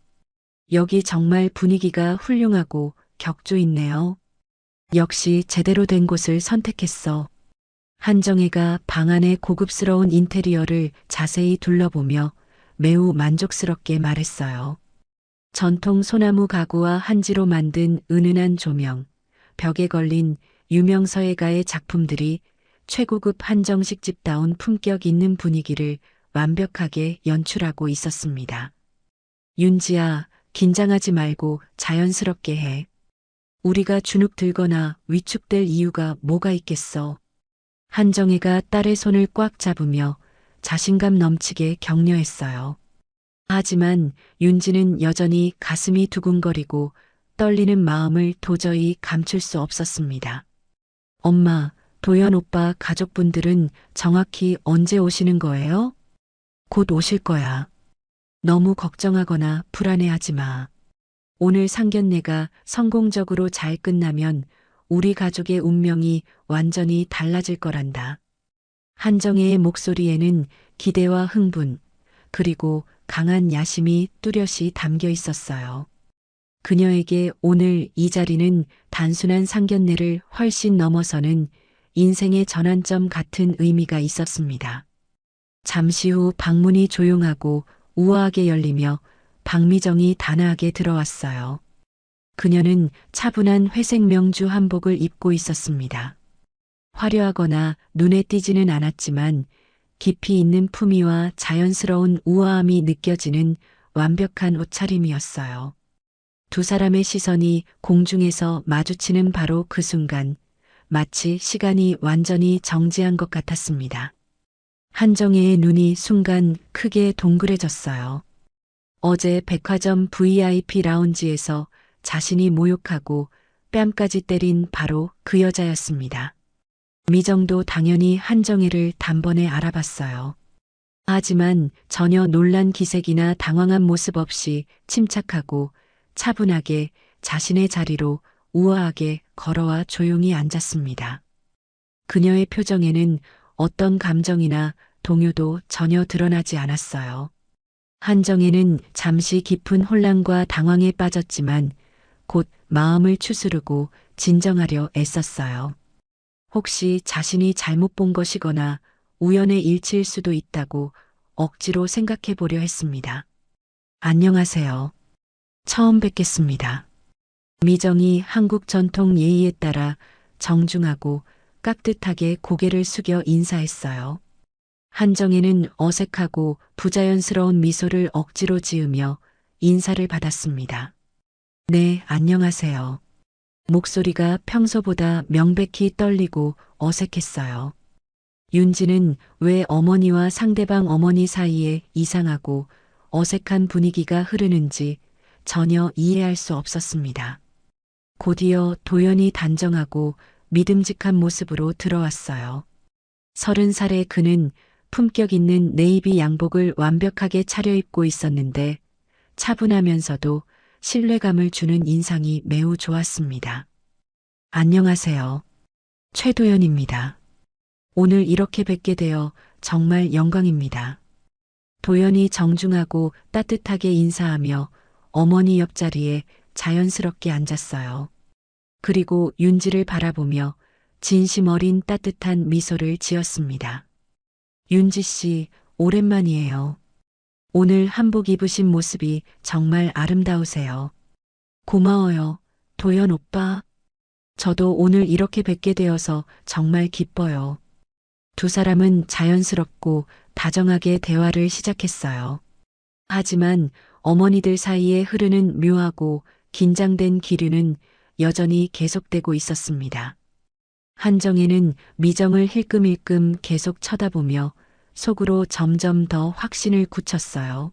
여기 정말 분위기가 훌륭하고 격조 있네요. 역시 제대로 된 곳을 선택했어. 한정혜가 방 안의 고급스러운 인테리어를 자세히 둘러보며 매우 만족스럽게 말했어요. 전통 소나무 가구와 한지로 만든 은은한 조명, 벽에 걸린 유명 서예가의 작품들이 최고급 한정식집다운 품격 있는 분위기를 완벽하게 연출하고 있었습니다. 윤지야, 긴장하지 말고 자연스럽게 해. 우리가 주눅 들거나 위축될 이유가 뭐가 있겠어. 한정혜가 딸의 손을 꽉 잡으며 자신감 넘치게 격려했어요. 하지만 윤지는 여전히 가슴이 두근거리고 떨리는 마음을 도저히 감출 수 없었습니다. 엄마, 도연 오빠 가족분들은 정확히 언제 오시는 거예요? 곧 오실 거야. 너무 걱정하거나 불안해하지 마. 오늘 상견례가 성공적으로 잘 끝나면 우리 가족의 운명이 완전히 달라질 거란다. 한정혜의 목소리에는 기대와 흥분, 그리고 강한 야심이 뚜렷이 담겨 있었어요. 그녀에게 오늘 이 자리는 단순한 상견례를 훨씬 넘어서는 인생의 전환점 같은 의미가 있었습니다. 잠시 후 방문이 조용하고 우아하게 열리며 박미정이 단아하게 들어왔어요. 그녀는 차분한 회색 명주 한복을 입고 있었습니다. 화려하거나 눈에 띄지는 않았지만 깊이 있는 품위와 자연스러운 우아함이 느껴지는 완벽한 옷차림이었어요. 두 사람의 시선이 공중에서 마주치는 바로 그 순간 마치 시간이 완전히 정지한 것 같았습니다. 한정혜의 눈이 순간 크게 동그래졌어요. 어제 백화점 VIP 라운지에서 자신이 모욕하고 뺨까지 때린 바로 그 여자였습니다. 미정도 당연히 한정혜를 단번에 알아봤어요. 하지만 전혀 놀란 기색이나 당황한 모습 없이 침착하고 차분하게 자신의 자리로 우아하게 걸어와 조용히 앉았습니다. 그녀의 표정에는 어떤 감정이나 동요도 전혀 드러나지 않았어요. 한정혜는 잠시 깊은 혼란과 당황에 빠졌지만 곧 마음을 추스르고 진정하려 애썼어요. 혹시 자신이 잘못 본 것이거나 우연의 일치일 수도 있다고 억지로 생각해 보려 했습니다. 안녕하세요. 처음 뵙겠습니다. 미정이 한국 전통 예의에 따라 정중하고 깍듯하게 고개를 숙여 인사했어요. 한정혜는 어색하고 부자연스러운 미소를 억지로 지으며 인사를 받았습니다. 네, 안녕하세요. 목소리가 평소보다 명백히 떨리고 어색했어요. 윤지는 왜 어머니와 상대방 어머니 사이에 이상하고 어색한 분위기가 흐르는지 전혀 이해할 수 없었습니다. 곧이어 도연이 단정하고 믿음직한 모습으로 들어왔어요. 30살의 그는 품격 있는 네이비 양복을 완벽하게 차려입고 있었는데 차분하면서도 신뢰감을 주는 인상이 매우 좋았습니다. 안녕하세요. 최도연입니다. 오늘 이렇게 뵙게 되어 정말 영광입니다. 도연이 정중하고 따뜻하게 인사하며 어머니 옆자리에 자연스럽게 앉았어요. 그리고 윤지를 바라보며 진심 어린 따뜻한 미소를 지었습니다. 윤지 씨, 오랜만이에요. 오늘 한복 입으신 모습이 정말 아름다우세요. 고마워요, 도연 오빠. 저도 오늘 이렇게 뵙게 되어서 정말 기뻐요. 두 사람은 자연스럽고 다정하게 대화를 시작했어요. 하지만 어머니들 사이에 흐르는 묘하고 긴장된 기류는 여전히 계속되고 있었습니다. 한정혜는 미정을 힐끔힐끔 계속 쳐다보며 속으로 점점 더 확신을 굳혔어요.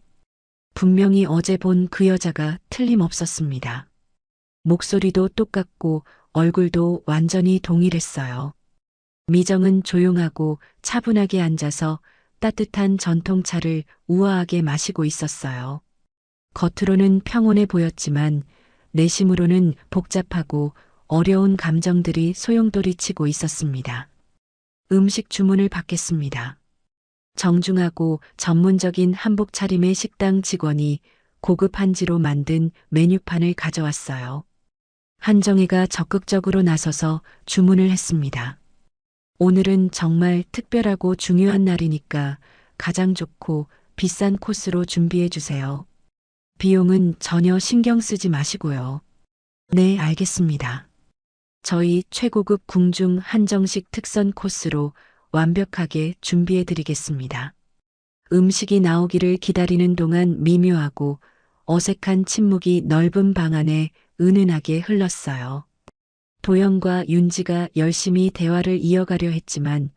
분명히 어제 본 그 여자가 틀림없었습니다. 목소리도 똑같고 얼굴도 완전히 동일했어요. 미정은 조용하고 차분하게 앉아서 따뜻한 전통차를 우아하게 마시고 있었어요. 겉으로는 평온해 보였지만 내심으로는 복잡하고 어려운 감정들이 소용돌이치고 있었습니다. 음식 주문을 받겠습니다. 정중하고 전문적인 한복 차림의 식당 직원이 고급 한지로 만든 메뉴판을 가져왔어요. 한정혜가 적극적으로 나서서 주문을 했습니다. 오늘은 정말 특별하고 중요한 날이니까 가장 좋고 비싼 코스로 준비해 주세요. 비용은 전혀 신경 쓰지 마시고요. 네, 알겠습니다. 저희 최고급 궁중 한정식 특선 코스로 완벽하게 준비해 드리겠습니다. 음식이 나오기를 기다리는 동안 미묘하고 어색한 침묵이 넓은 방 안에 은은하게 흘렀어요. 도연과 윤지가 열심히 대화를 이어가려 했지만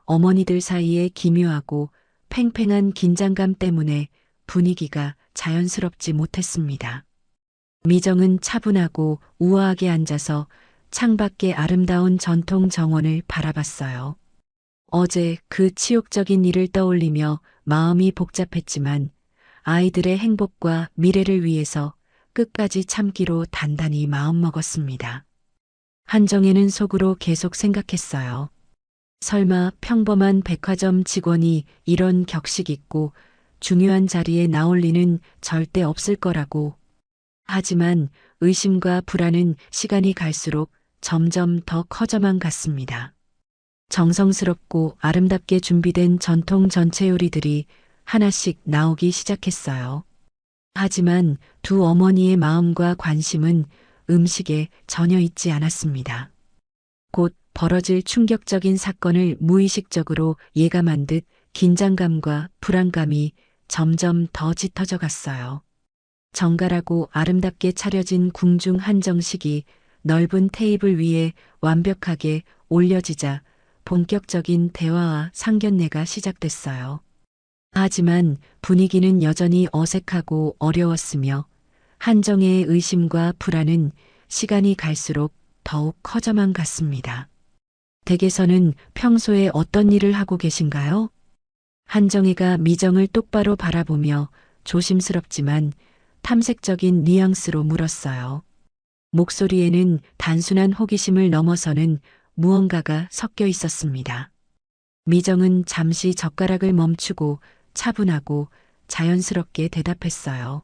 어머니들 사이의 기묘하고 팽팽한 긴장감 때문에 분위기가 자연스럽지 못했습니다. 미정은 차분하고 우아하게 앉아서 창밖의 아름다운 전통 정원을 바라봤어요. 어제 그 치욕적인 일을 떠올리며 마음이 복잡했지만 아이들의 행복과 미래를 위해서 끝까지 참기로 단단히 마음먹었습니다. 한정혜는 속으로 계속 생각했어요. 설마 평범한 백화점 직원이 이런 격식 있고 중요한 자리에 나올 리는 절대 없을 거라고. 하지만 의심과 불안은 시간이 갈수록 점점 더 커져만 갔습니다. 정성스럽고 아름답게 준비된 전통 전체 요리들이 하나씩 나오기 시작했어요. 하지만 두 어머니의 마음과 관심은 음식에 전혀 있지 않았습니다. 곧 벌어질 충격적인 사건을 무의식적으로 예감한 듯 긴장감과 불안감이 점점 더 짙어져 갔어요. 정갈하고 아름답게 차려진 궁중 한정식이 넓은 테이블 위에 완벽하게 올려지자 본격적인 대화와 상견례가 시작됐어요. 하지만 분위기는 여전히 어색하고 어려웠으며 한정혜의 의심과 불안은 시간이 갈수록 더욱 커져만 갔습니다. 댁에서는 평소에 어떤 일을 하고 계신가요? 한정혜가 미정을 똑바로 바라보며 조심스럽지만 탐색적인 뉘앙스로 물었어요. 목소리에는 단순한 호기심을 넘어서는 무언가가 섞여 있었습니다. 미정은 잠시 젓가락을 멈추고 차분하고 자연스럽게 대답했어요.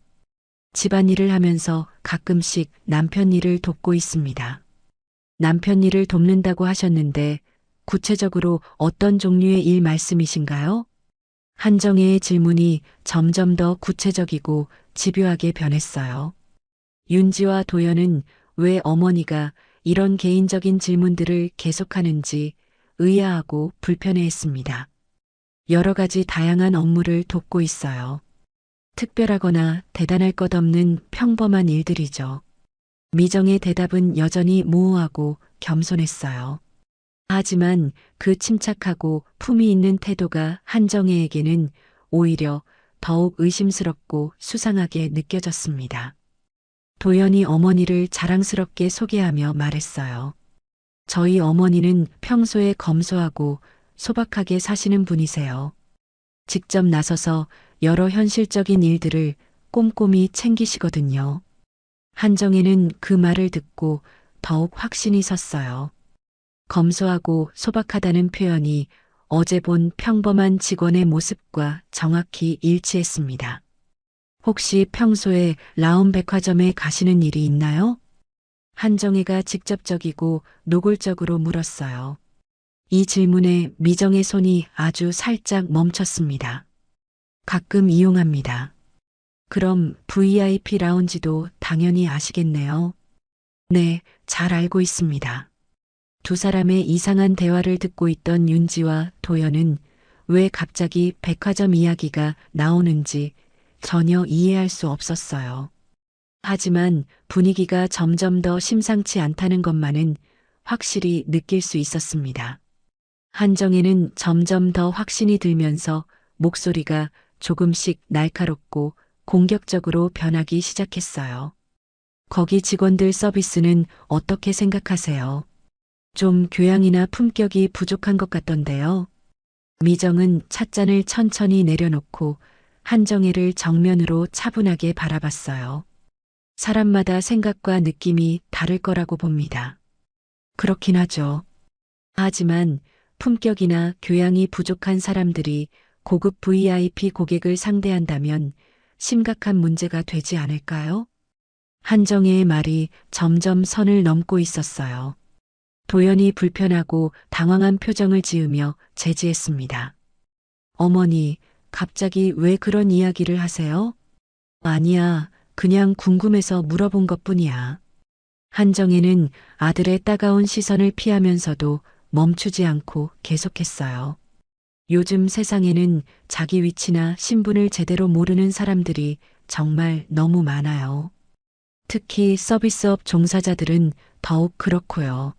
집안일을 하면서 가끔씩 남편 일을 돕고 있습니다. 남편 일을 돕는다고 하셨는데 구체적으로 어떤 종류의 일 말씀이신가요? 한정혜의 질문이 점점 더 구체적이고 집요하게 변했어요. 윤지와 도연은 왜 어머니가 이런 개인적인 질문들을 계속하는지 의아하고 불편해했습니다. 여러 가지 다양한 업무를 돕고 있어요. 특별하거나 대단할 것 없는 평범한 일들이죠. 미정의 대답은 여전히 모호하고 겸손했어요. 하지만 그 침착하고 품위 있는 태도가 한정혜에게는 오히려 더욱 의심스럽고 수상하게 느껴졌습니다. 도연이 어머니를 자랑스럽게 소개하며 말했어요. 저희 어머니는 평소에 검소하고 소박하게 사시는 분이세요. 직접 나서서 여러 현실적인 일들을 꼼꼼히 챙기시거든요. 한정혜는 그 말을 듣고 더욱 확신이 섰어요. 검소하고 소박하다는 표현이 어제 본 평범한 직원의 모습과 정확히 일치했습니다. 혹시 평소에 라온백화점에 가시는 일이 있나요? 한정혜가 직접적이고 노골적으로 물었어요. 이 질문에 미정의 손이 아주 살짝 멈췄습니다. 가끔 이용합니다. 그럼 VIP 라운지도 당연히 아시겠네요. 네, 잘 알고 있습니다. 두 사람의 이상한 대화를 듣고 있던 윤지와 도연은 왜 갑자기 백화점 이야기가 나오는지 전혀 이해할 수 없었어요. 하지만 분위기가 점점 더 심상치 않다는 것만은 확실히 느낄 수 있었습니다. 한정혜는 점점 더 확신이 들면서 목소리가 조금씩 날카롭고 공격적으로 변하기 시작했어요. 거기 직원들 서비스는 어떻게 생각하세요? 좀 교양이나 품격이 부족한 것 같던데요. 미정은 찻잔을 천천히 내려놓고 한정혜를 정면으로 차분하게 바라봤어요. 사람마다 생각과 느낌이 다를 거라고 봅니다. 그렇긴 하죠. 하지만 품격이나 교양이 부족한 사람들이 고급 VIP 고객을 상대한다면 심각한 문제가 되지 않을까요? 한정혜의 말이 점점 선을 넘고 있었어요. 도연이 불편하고 당황한 표정을 지으며 제지했습니다. 어머니, 갑자기 왜 그런 이야기를 하세요? 아니야, 그냥 궁금해서 물어본 것뿐이야. 한정혜는 아들의 따가운 시선을 피하면서도 멈추지 않고 계속했어요. 요즘 세상에는 자기 위치나 신분을 제대로 모르는 사람들이 정말 너무 많아요. 특히 서비스업 종사자들은 더욱 그렇고요.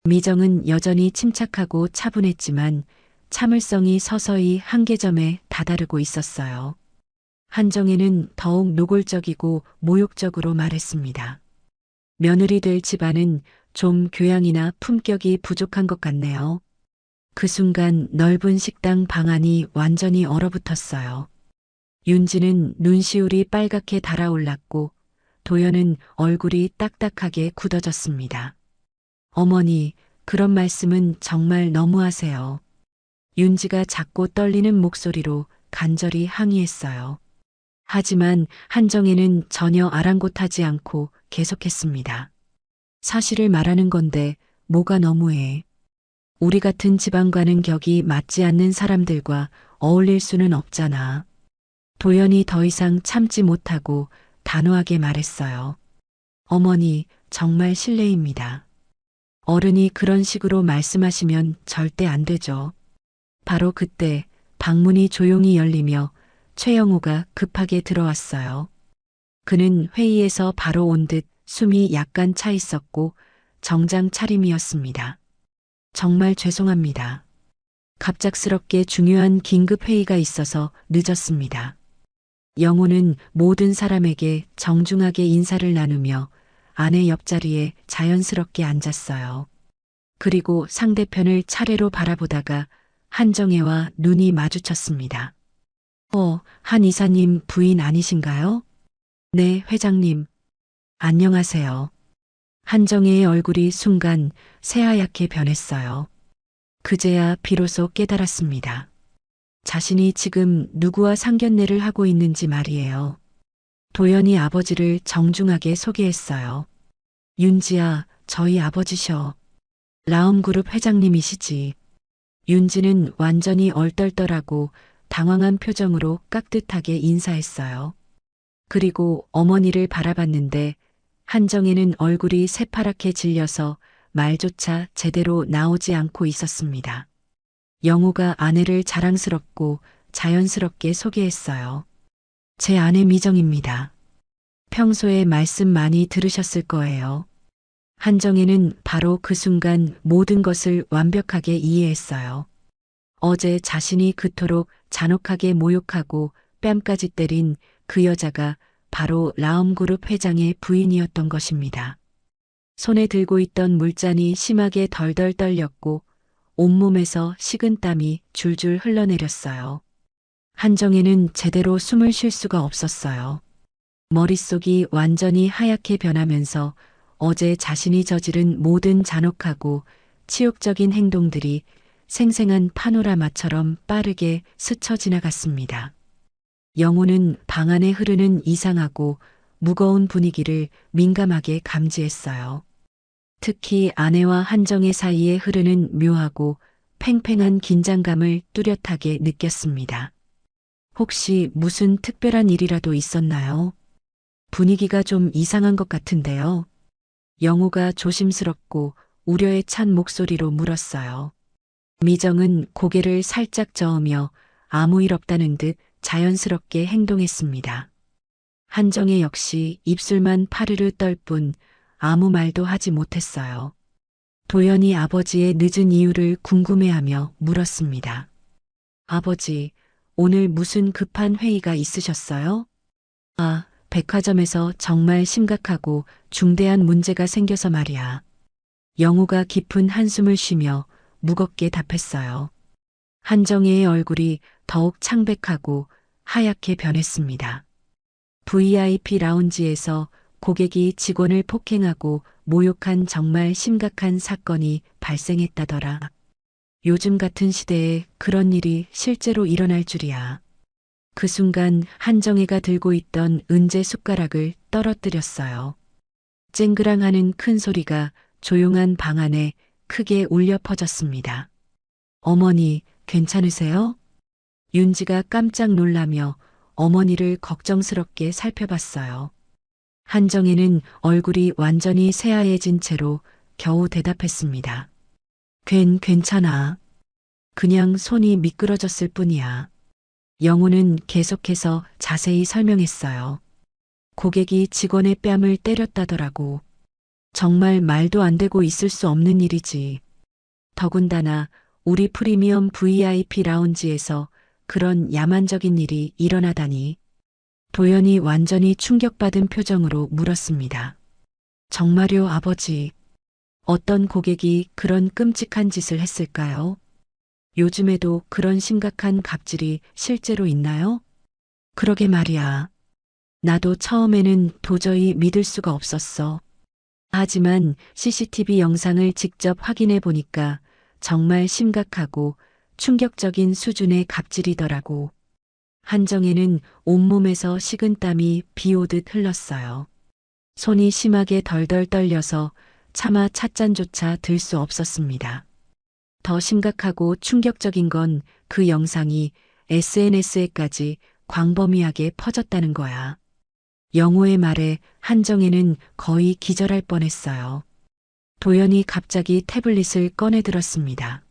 미정은 여전히 침착하고 차분했지만 참을성이 서서히 한계점에 다다르고 있었어요. 한정혜는 더욱 노골적이고 모욕적으로 말했습니다. 며느리 될 집안은 좀 교양이나 품격이 부족한 것 같네요. 그 순간 넓은 식당 방안이 완전히 얼어붙었어요. 윤지는 눈시울이 빨갛게 달아올랐고 도연은 얼굴이 딱딱하게 굳어졌습니다. 어머니, 그런 말씀은 정말 너무하세요. 윤지가 작고 떨리는 목소리로 간절히 항의했어요. 하지만 한정혜는 전혀 아랑곳하지 않고 계속했습니다. 사실을 말하는 건데 뭐가 너무해. 우리 같은 집안과는 격이 맞지 않는 사람들과 어울릴 수는 없잖아. 도연이 더 이상 참지 못하고 단호하게 말했어요. 어머니, 정말 실례입니다. 어른이 그런 식으로 말씀하시면 절대 안 되죠. 바로 그때 방문이 조용히 열리며 최영우가 급하게 들어왔어요. 그는 회의에서 바로 온 듯 숨이 약간 차 있었고 정장 차림이었습니다. 정말 죄송합니다. 갑작스럽게 중요한 긴급 회의가 있어서 늦었습니다. 영호는 모든 사람에게 정중하게 인사를 나누며 아내 옆자리에 자연스럽게 앉았어요. 그리고 상대편을 차례로 바라보다가 한정혜와 눈이 마주쳤습니다. 한 이사님 부인 아니신가요? 네, 회장님. 안녕하세요. 한정혜의 얼굴이 순간 새하얗게 변했어요. 그제야 비로소 깨달았습니다. 자신이 지금 누구와 상견례를 하고 있는지 말이에요. 도연이 아버지를 정중하게 소개했어요. 윤지야, 저희 아버지셔. 라움그룹 회장님이시지. 윤지는 완전히 얼떨떨하고 당황한 표정으로 깍듯하게 인사했어요. 그리고 어머니를 바라봤는데 한정혜는 얼굴이 새파랗게 질려서 말조차 제대로 나오지 않고 있었습니다. 영우가 아내를 자랑스럽고 자연스럽게 소개했어요. 제 아내 미정입니다. 평소에 말씀 많이 들으셨을 거예요. 한정혜는 바로 그 순간 모든 것을 완벽하게 이해했어요. 어제 자신이 그토록 잔혹하게 모욕하고 뺨까지 때린 그 여자가 바로 라움그룹 회장의 부인이었던 것입니다. 손에 들고 있던 물잔이 심하게 덜덜 떨렸고 온몸에서 식은땀이 줄줄 흘러내렸어요. 한정혜는 제대로 숨을 쉴 수가 없었어요. 머릿속이 완전히 하얗게 변하면서 어제 자신이 저지른 모든 잔혹하고 치욕적인 행동들이 생생한 파노라마처럼 빠르게 스쳐 지나갔습니다. 영우는 방 안에 흐르는 이상하고 무거운 분위기를 민감하게 감지했어요. 특히 아내와 한정혜 사이에 흐르는 묘하고 팽팽한 긴장감을 뚜렷하게 느꼈습니다. 혹시 무슨 특별한 일이라도 있었나요? 분위기가 좀 이상한 것 같은데요. 영우가 조심스럽고 우려에 찬 목소리로 물었어요. 미정은 고개를 살짝 저으며 아무 일 없다는 듯 자연스럽게 행동했습니다. 한정혜 역시 입술만 파르르 떨 뿐 아무 말도 하지 못했어요. 도연이 아버지의 늦은 이유를 궁금해하며 물었습니다. 아버지, 오늘 무슨 급한 회의가 있으셨어요? 백화점에서 정말 심각하고 중대한 문제가 생겨서 말이야. 영우가 깊은 한숨을 쉬며 무겁게 답했어요. 한정혜의 얼굴이 더욱 창백하고 하얗게 변했습니다. VIP 라운지에서 고객이 직원을 폭행하고 모욕한 정말 심각한 사건이 발생했다더라. 요즘 같은 시대에 그런 일이 실제로 일어날 줄이야. 그 순간 한정혜가 들고 있던 은재 숟가락을 떨어뜨렸어요. 쨍그랑하는 큰 소리가 조용한 방 안에 크게 울려 퍼졌습니다. 어머니, 괜찮으세요? 윤지가 깜짝 놀라며 어머니를 걱정스럽게 살펴봤어요. 한정혜는 얼굴이 완전히 새하얘진 채로 겨우 대답했습니다. 괜찮아. 그냥 손이 미끄러졌을 뿐이야. 영우는 계속해서 자세히 설명했어요. 고객이 직원의 뺨을 때렸다더라고. 정말 말도 안 되고 있을 수 없는 일이지. 더군다나 우리 프리미엄 VIP 라운지에서 그런 야만적인 일이 일어나다니. 도연이 완전히 충격받은 표정으로 물었습니다. 정말요, 아버지. 어떤 고객이 그런 끔찍한 짓을 했을까요? 요즘에도 그런 심각한 갑질이 실제로 있나요? 그러게 말이야. 나도 처음에는 도저히 믿을 수가 없었어. 하지만 CCTV 영상을 직접 확인해 보니까 정말 심각하고 충격적인 수준의 갑질이더라고. 한정혜는 온몸에서 식은땀이 비 오듯 흘렀어요. 손이 심하게 덜덜 떨려서 차마 찻잔조차 들 수 없었습니다. 더 심각하고 충격적인 건 그 영상이 SNS에까지 광범위하게 퍼졌다는 거야. 영우의 말에 한정혜는 거의 기절할 뻔했어요. 도연이 갑자기 태블릿을 꺼내 들었습니다.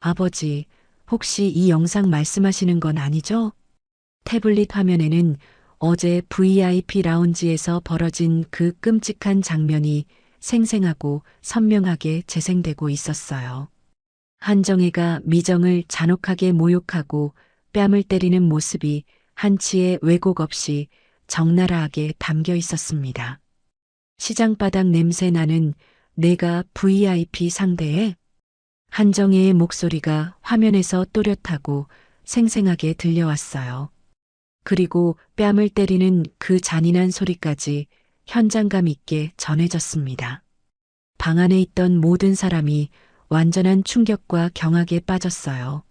아버지, 혹시 이 영상 말씀하시는 건 아니죠? 태블릿 화면에는 어제 VIP 라운지에서 벌어진 그 끔찍한 장면이 생생하고 선명하게 재생되고 있었어요. 한정혜가 미정을 잔혹하게 모욕하고 뺨을 때리는 모습이 한치의 왜곡 없이 적나라하게 담겨 있었습니다. 시장바닥 냄새 나는 내가 VIP 상대에? 한정혜의 목소리가 화면에서 또렷하고 생생하게 들려왔어요. 그리고 뺨을 때리는 그 잔인한 소리까지 현장감 있게 전해졌습니다. 방 안에 있던 모든 사람이 완전한 충격과 경악에 빠졌어요.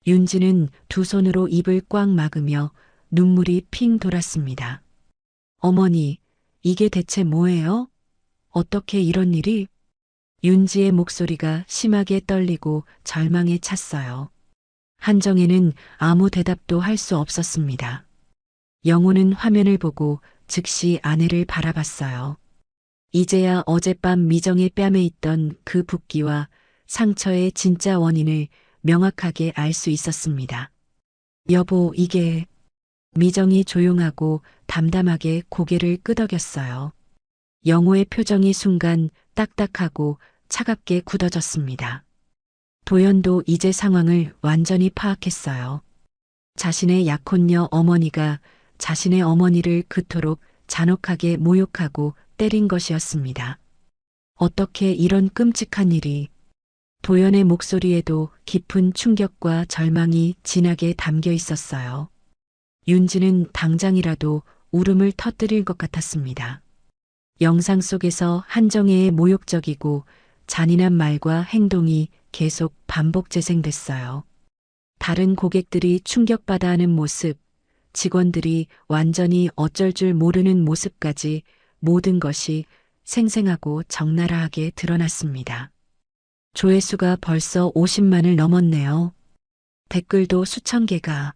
윤지는 두 손으로 입을 꽉 막으며 눈물이 핑 돌았습니다. 어머니, 이게 대체 뭐예요? 어떻게 이런 일이? 윤지의 목소리가 심하게 떨리고 절망에 찼어요. 한정혜는 아무 대답도 할 수 없었습니다. 영호는 화면을 보고 즉시 아내를 바라봤어요. 이제야 어젯밤 미정의 뺨에 있던 그 붓기와 상처의 진짜 원인을 명확하게 알 수 있었습니다. 여보, 이게... 미정이 조용하고 담담하게 고개를 끄덕였어요. 영호의 표정이 순간 딱딱하고 차갑게 굳어졌습니다. 도연도 이제 상황을 완전히 파악했어요. 자신의 약혼녀 어머니가 자신의 어머니를 그토록 잔혹하게 모욕하고 때린 것이었습니다. 어떻게 이런 끔찍한 일이... 도연의 목소리에도 깊은 충격과 절망이 진하게 담겨 있었어요. 윤지는 당장이라도 울음을 터뜨릴 것 같았습니다. 영상 속에서 한정혜의 모욕적이고 잔인한 말과 행동이 계속 반복 재생됐어요. 다른 고객들이 충격받아 하는 모습, 직원들이 완전히 어쩔 줄 모르는 모습까지 모든 것이 생생하고 적나라하게 드러났습니다. 조회수가 벌써 50만을 넘었네요. 댓글도 수천 개가.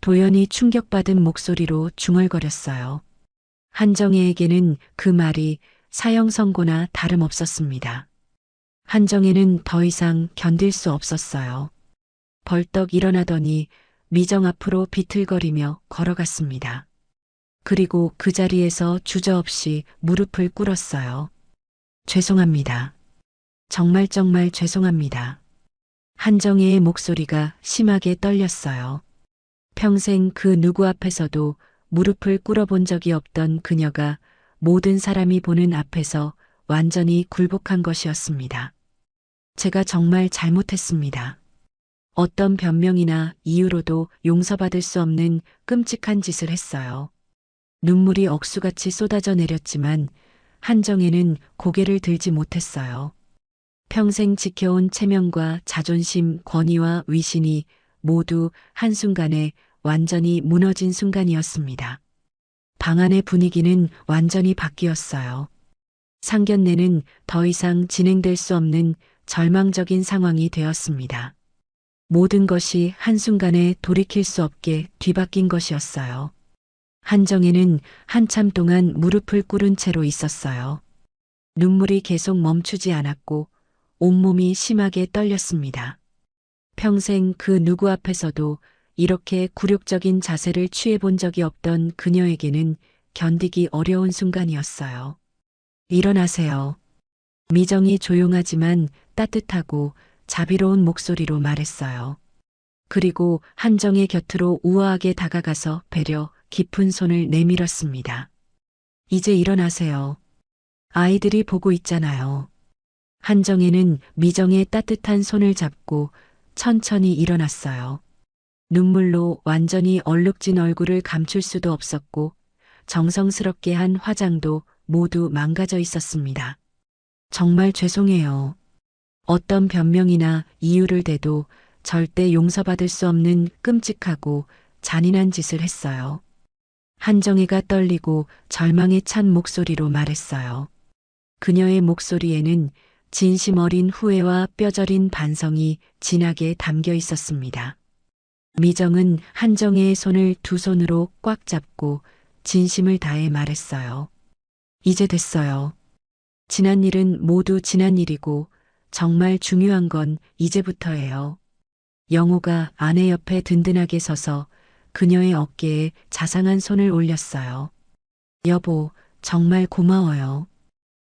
도연이 충격받은 목소리로 중얼거렸어요. 한정혜에게는 그 말이 사형 선고나 다름없었습니다. 한정혜는 더 이상 견딜 수 없었어요. 벌떡 일어나더니 미정 앞으로 비틀거리며 걸어갔습니다. 그리고 그 자리에서 주저없이 무릎을 꿇었어요. 죄송합니다. 정말 죄송합니다. 한정혜의 목소리가 심하게 떨렸어요. 평생 그 누구 앞에서도 무릎을 꿇어본 적이 없던 그녀가 모든 사람이 보는 앞에서 완전히 굴복한 것이었습니다. 제가 정말 잘못했습니다. 어떤 변명이나 이유로도 용서받을 수 없는 끔찍한 짓을 했어요. 눈물이 억수같이 쏟아져 내렸지만 한정혜는 고개를 들지 못했어요. 평생 지켜온 체면과 자존심, 권위와 위신이 모두 한순간에 완전히 무너진 순간이었습니다. 방 안의 분위기는 완전히 바뀌었어요. 상견례는 더 이상 진행될 수 없는 절망적인 상황이 되었습니다. 모든 것이 한순간에 돌이킬 수 없게 뒤바뀐 것이었어요. 한정혜는 한참 동안 무릎을 꿇은 채로 있었어요. 눈물이 계속 멈추지 않았고 온몸이 심하게 떨렸습니다. 평생 그 누구 앞에서도 이렇게 굴욕적인 자세를 취해본 적이 없던 그녀에게는 견디기 어려운 순간이었어요. 일어나세요. 미정이 조용하지만 따뜻하고 자비로운 목소리로 말했어요. 그리고 한정의 곁으로 우아하게 다가가서 배려 깊은 손을 내밀었습니다. 이제 일어나세요. 아이들이 보고 있잖아요. 한정혜는 미정의 따뜻한 손을 잡고 천천히 일어났어요. 눈물로 완전히 얼룩진 얼굴을 감출 수도 없었고 정성스럽게 한 화장도 모두 망가져 있었습니다. 정말 죄송해요. 어떤 변명이나 이유를 대도 절대 용서받을 수 없는 끔찍하고 잔인한 짓을 했어요. 한정혜가 떨리고 절망에 찬 목소리로 말했어요. 그녀의 목소리에는 진심 어린 후회와 뼈저린 반성이 진하게 담겨 있었습니다. 미정은 한정혜의 손을 두 손으로 꽉 잡고 진심을 다해 말했어요. 이제 됐어요. 지난 일은 모두 지난 일이고 정말 중요한 건 이제부터예요. 영호가 아내 옆에 든든하게 서서 그녀의 어깨에 자상한 손을 올렸어요. 여보, 정말 고마워요.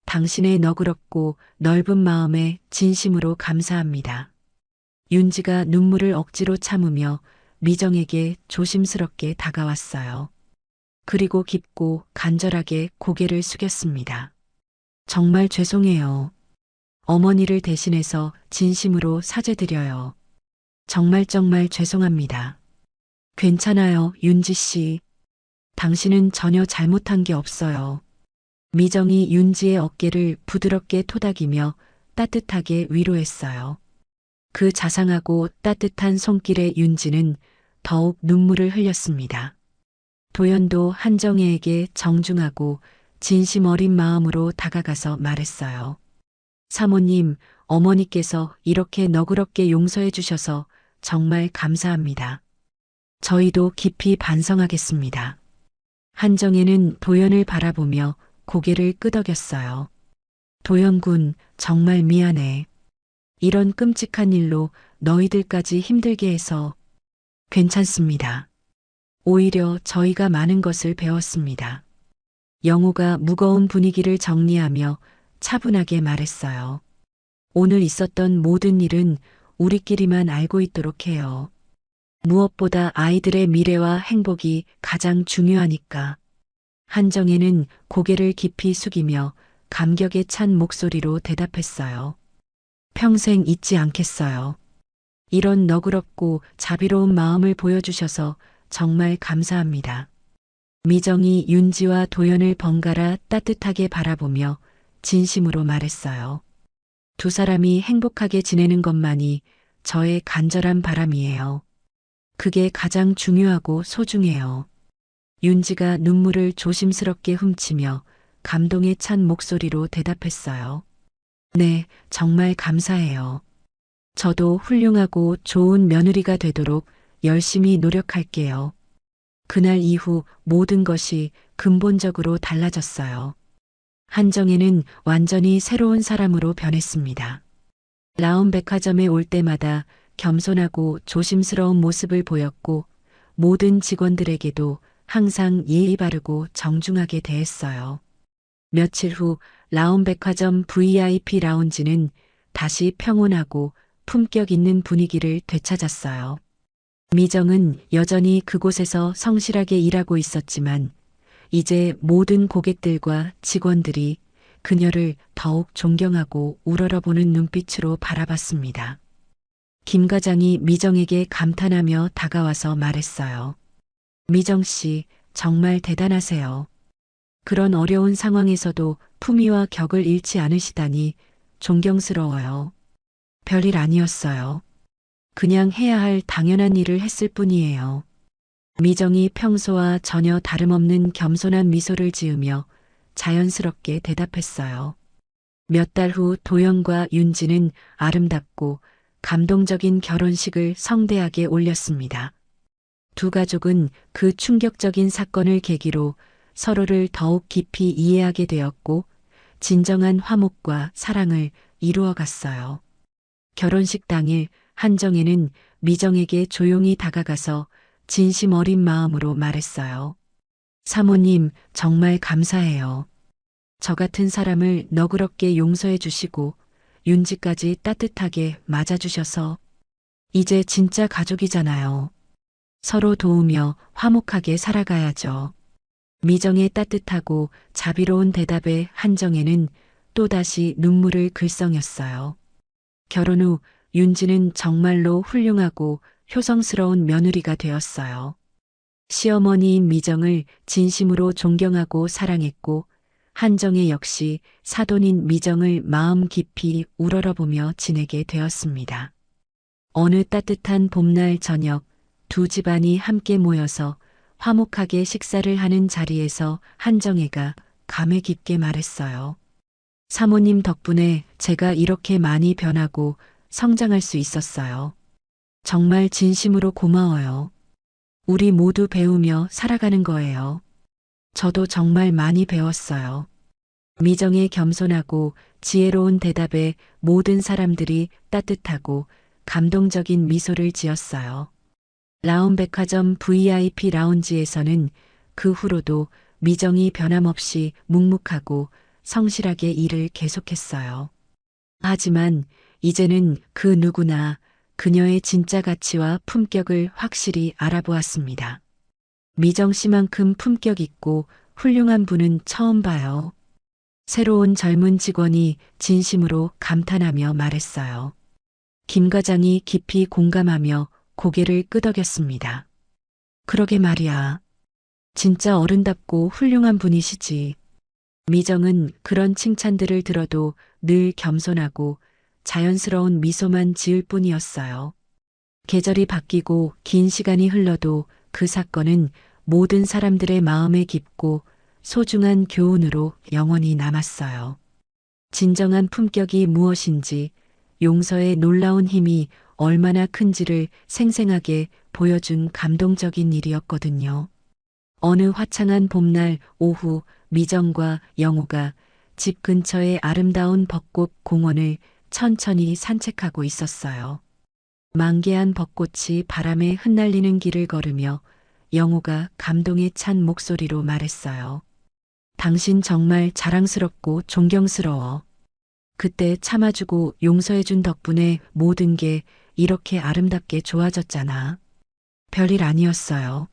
당신의 너그럽고 넓은 마음에 진심으로 감사합니다. 윤지가 눈물을 억지로 참으며 미정에게 조심스럽게 다가왔어요. 그리고 깊고 간절하게 고개를 숙였습니다. 정말 죄송해요. 어머니를 대신해서 진심으로 사죄드려요. 정말 죄송합니다. 괜찮아요, 윤지 씨. 당신은 전혀 잘못한 게 없어요. 미정이 윤지의 어깨를 부드럽게 토닥이며 따뜻하게 위로했어요. 그 자상하고 따뜻한 손길에 윤지는 더욱 눈물을 흘렸습니다. 도연도 한정혜에게 정중하고 진심 어린 마음으로 다가가서 말했어요. 사모님, 어머니께서 이렇게 너그럽게 용서해 주셔서 정말 감사합니다. 저희도 깊이 반성하겠습니다. 한정혜는 도연을 바라보며 고개를 끄덕였어요. 도연군, 정말 미안해. 이런 끔찍한 일로 너희들까지 힘들게 해서. 괜찮습니다. 오히려 저희가 많은 것을 배웠습니다. 영호가 무거운 분위기를 정리하며 차분하게 말했어요. 오늘 있었던 모든 일은 우리끼리만 알고 있도록 해요. 무엇보다 아이들의 미래와 행복이 가장 중요하니까. 한정혜는 고개를 깊이 숙이며 감격에 찬 목소리로 대답했어요. 평생 잊지 않겠어요. 이런 너그럽고 자비로운 마음을 보여주셔서 정말 감사합니다. 미정이 윤지와 도연을 번갈아 따뜻하게 바라보며 진심으로 말했어요. 두 사람이 행복하게 지내는 것만이 저의 간절한 바람이에요. 그게 가장 중요하고 소중해요. 윤지가 눈물을 조심스럽게 훔치며 감동에 찬 목소리로 대답했어요. 네, 정말 감사해요. 저도 훌륭하고 좋은 며느리가 되도록 열심히 노력할게요. 그날 이후 모든 것이 근본적으로 달라졌어요. 한정혜는 완전히 새로운 사람으로 변했습니다. 라온백화점에 올 때마다 겸손하고 조심스러운 모습을 보였고 모든 직원들에게도 항상 예의 바르고 정중하게 대했어요. 며칠 후 라온백화점 VIP 라운지는 다시 평온하고 품격 있는 분위기를 되찾았어요. 미정은 여전히 그곳에서 성실하게 일하고 있었지만 이제 모든 고객들과 직원들이 그녀를 더욱 존경하고 우러러보는 눈빛으로 바라봤습니다. 김 과장이 미정에게 감탄하며 다가와서 말했어요. 미정 씨, 정말 대단하세요. 그런 어려운 상황에서도 품위와 격을 잃지 않으시다니 존경스러워요. 별일 아니었어요. 그냥 해야 할 당연한 일을 했을 뿐이에요. 미정이 평소와 전혀 다름없는 겸손한 미소를 지으며 자연스럽게 대답했어요. 몇 달 후 도연과 윤지는 아름답고 감동적인 결혼식을 성대하게 올렸습니다. 두 가족은 그 충격적인 사건을 계기로 서로를 더욱 깊이 이해하게 되었고 진정한 화목과 사랑을 이루어 갔어요. 결혼식 당일 한정혜는 미정에게 조용히 다가가서 진심 어린 마음으로 말했어요. 사모님, 정말 감사해요. 저 같은 사람을 너그럽게 용서해 주시고 윤지까지 따뜻하게 맞아주셔서. 이제 진짜 가족이잖아요. 서로 도우며 화목하게 살아가야죠. 미정의 따뜻하고 자비로운 대답에 한정혜는 또다시 눈물을 글썽였어요. 결혼 후 윤지는 정말로 훌륭하고 효성스러운 며느리가 되었어요. 시어머니인 미정을 진심으로 존경하고 사랑했고 한정혜 역시 사돈인 미정을 마음 깊이 우러러보며 지내게 되었습니다. 어느 따뜻한 봄날 저녁 두 집안이 함께 모여서 화목하게 식사를 하는 자리에서 한정혜가 감회 깊게 말했어요. 사모님 덕분에 제가 이렇게 많이 변하고 성장할 수 있었어요. 정말 진심으로 고마워요. 우리 모두 배우며 살아가는 거예요. 저도 정말 많이 배웠어요. 미정의 겸손하고 지혜로운 대답에 모든 사람들이 따뜻하고 감동적인 미소를 지었어요. 라온백화점 VIP 라운지에서는 그 후로도 미정이 변함없이 묵묵하고 성실하게 일을 계속했어요. 하지만 이제는 그 누구나 그녀의 진짜 가치와 품격을 확실히 알아보았습니다. 미정 씨만큼 품격 있고 훌륭한 분은 처음 봐요. 새로운 젊은 직원이 진심으로 감탄하며 말했어요. 김 과장이 깊이 공감하며 고개를 끄덕였습니다. 그러게 말이야. 진짜 어른답고 훌륭한 분이시지. 미정은 그런 칭찬들을 들어도 늘 겸손하고 자연스러운 미소만 지을 뿐이었어요. 계절이 바뀌고 긴 시간이 흘러도 그 사건은 모든 사람들의 마음에 깊고 소중한 교훈으로 영원히 남았어요. 진정한 품격이 무엇인지, 용서의 놀라운 힘이 얼마나 큰지를 생생하게 보여준 감동적인 일이었거든요. 어느 화창한 봄날 오후 미정과 영호가 집 근처의 아름다운 벚꽃 공원을 천천히 산책하고 있었어요. 만개한 벚꽃이 바람에 흩날리는 길을 걸으며 영호가 감동에 찬 목소리로 말했어요. 당신 정말 자랑스럽고 존경스러워. 그때 참아주고 용서해준 덕분에 모든 게 이렇게 아름답게 좋아졌잖아. 별일 아니었어요.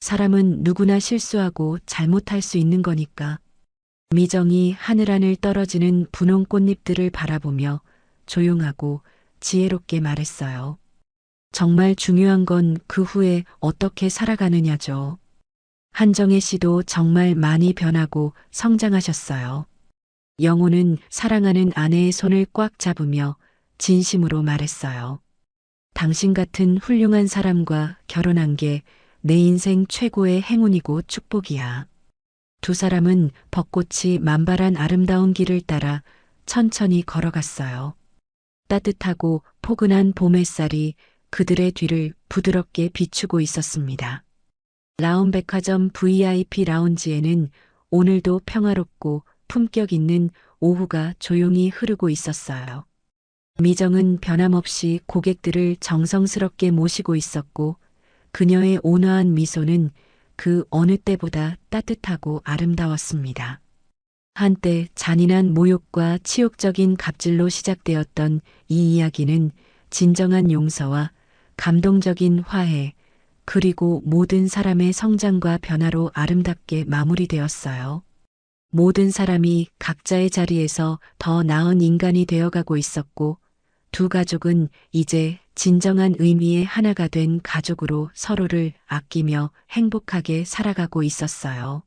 사람은 누구나 실수하고 잘못할 수 있는 거니까. 미정이 하늘하늘 떨어지는 분홍 꽃잎들을 바라보며 조용하고 지혜롭게 말했어요. 정말 중요한 건 그 후에 어떻게 살아가느냐죠. 한정혜 씨도 정말 많이 변하고 성장하셨어요. 영호는 사랑하는 아내의 손을 꽉 잡으며 진심으로 말했어요. 당신 같은 훌륭한 사람과 결혼한 게 내 인생 최고의 행운이고 축복이야. 두 사람은 벚꽃이 만발한 아름다운 길을 따라 천천히 걸어갔어요. 따뜻하고 포근한 봄 햇살이 그들의 뒤를 부드럽게 비추고 있었습니다. 라운백화점 VIP 라운지에는 오늘도 평화롭고 품격 있는 오후가 조용히 흐르고 있었어요. 미정은 변함없이 고객들을 정성스럽게 모시고 있었고 그녀의 온화한 미소는 그 어느 때보다 따뜻하고 아름다웠습니다. 한때 잔인한 모욕과 치욕적인 갑질로 시작되었던 이 이야기는 진정한 용서와 감동적인 화해, 그리고 모든 사람의 성장과 변화로 아름답게 마무리되었어요. 모든 사람이 각자의 자리에서 더 나은 인간이 되어가고 있었고, 두 가족은 이제 진정한 의미의 하나가 된 가족으로 서로를 아끼며 행복하게 살아가고 있었어요.